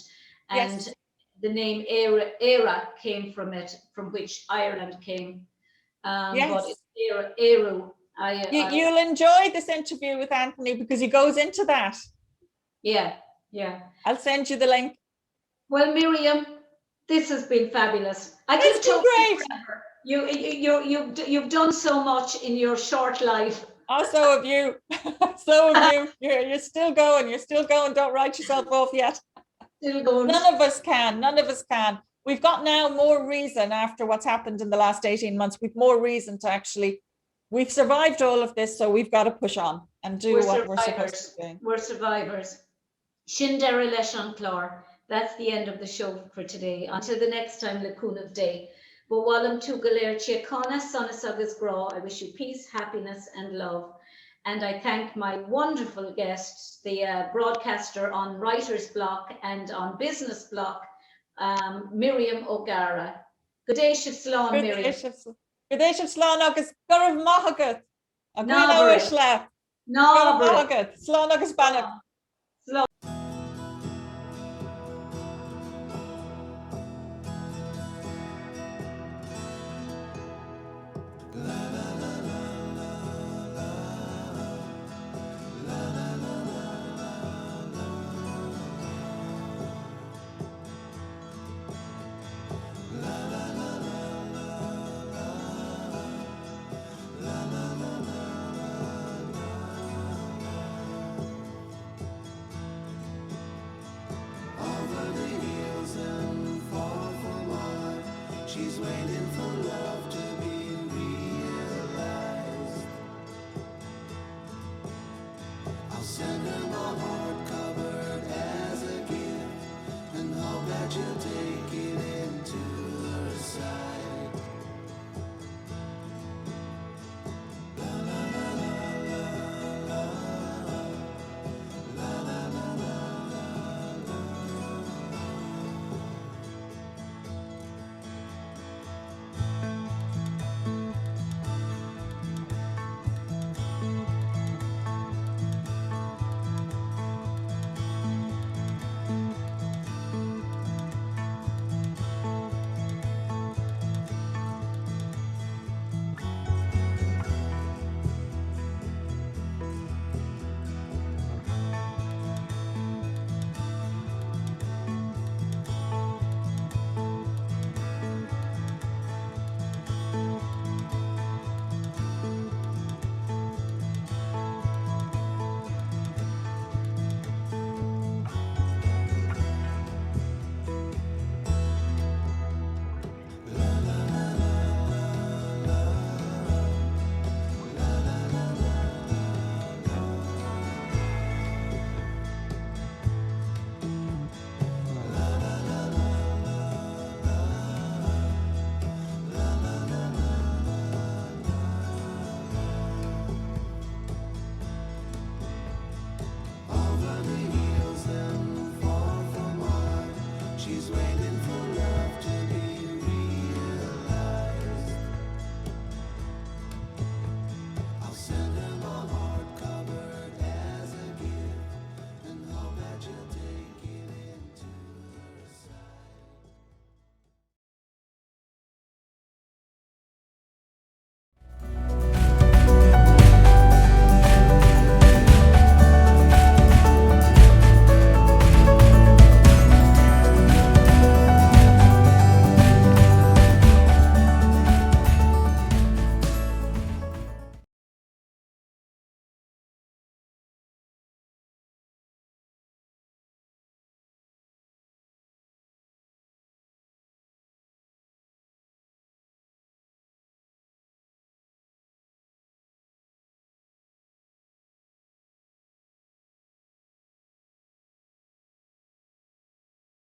and yes. The name Eire came from it, from which Ireland came. Yes. But it's Eire. You'll enjoy this interview with Anthony because he goes into that. Yeah. I'll send you the link. Well, Miriam, this has been fabulous. It's been great. You've done so much in your short life. Oh, so have you. So have you. You're still going. You're still going. Don't write yourself off yet. Still going. None of us can. We've got now more reason after what's happened in the last 18 months. We've more reason to actually. We've survived all of this, so we've got to push on and do what we're supposed to do. We're survivors. Sin deireadh leis an clár. That's the end of the show for today. Until the next time, Le Cún of Day. But Wallam Tugalir Chiacona, Sonus Agus Gra, I wish you peace, happiness, and love. And I thank my wonderful guests, the broadcaster on Writer's Block and on Business Block, Miriam O'Gara. Good day, Shifslán, Miriam. Good day, Shifslán, agus Gurav Mahagat. A Nábara. Slán agus Banach.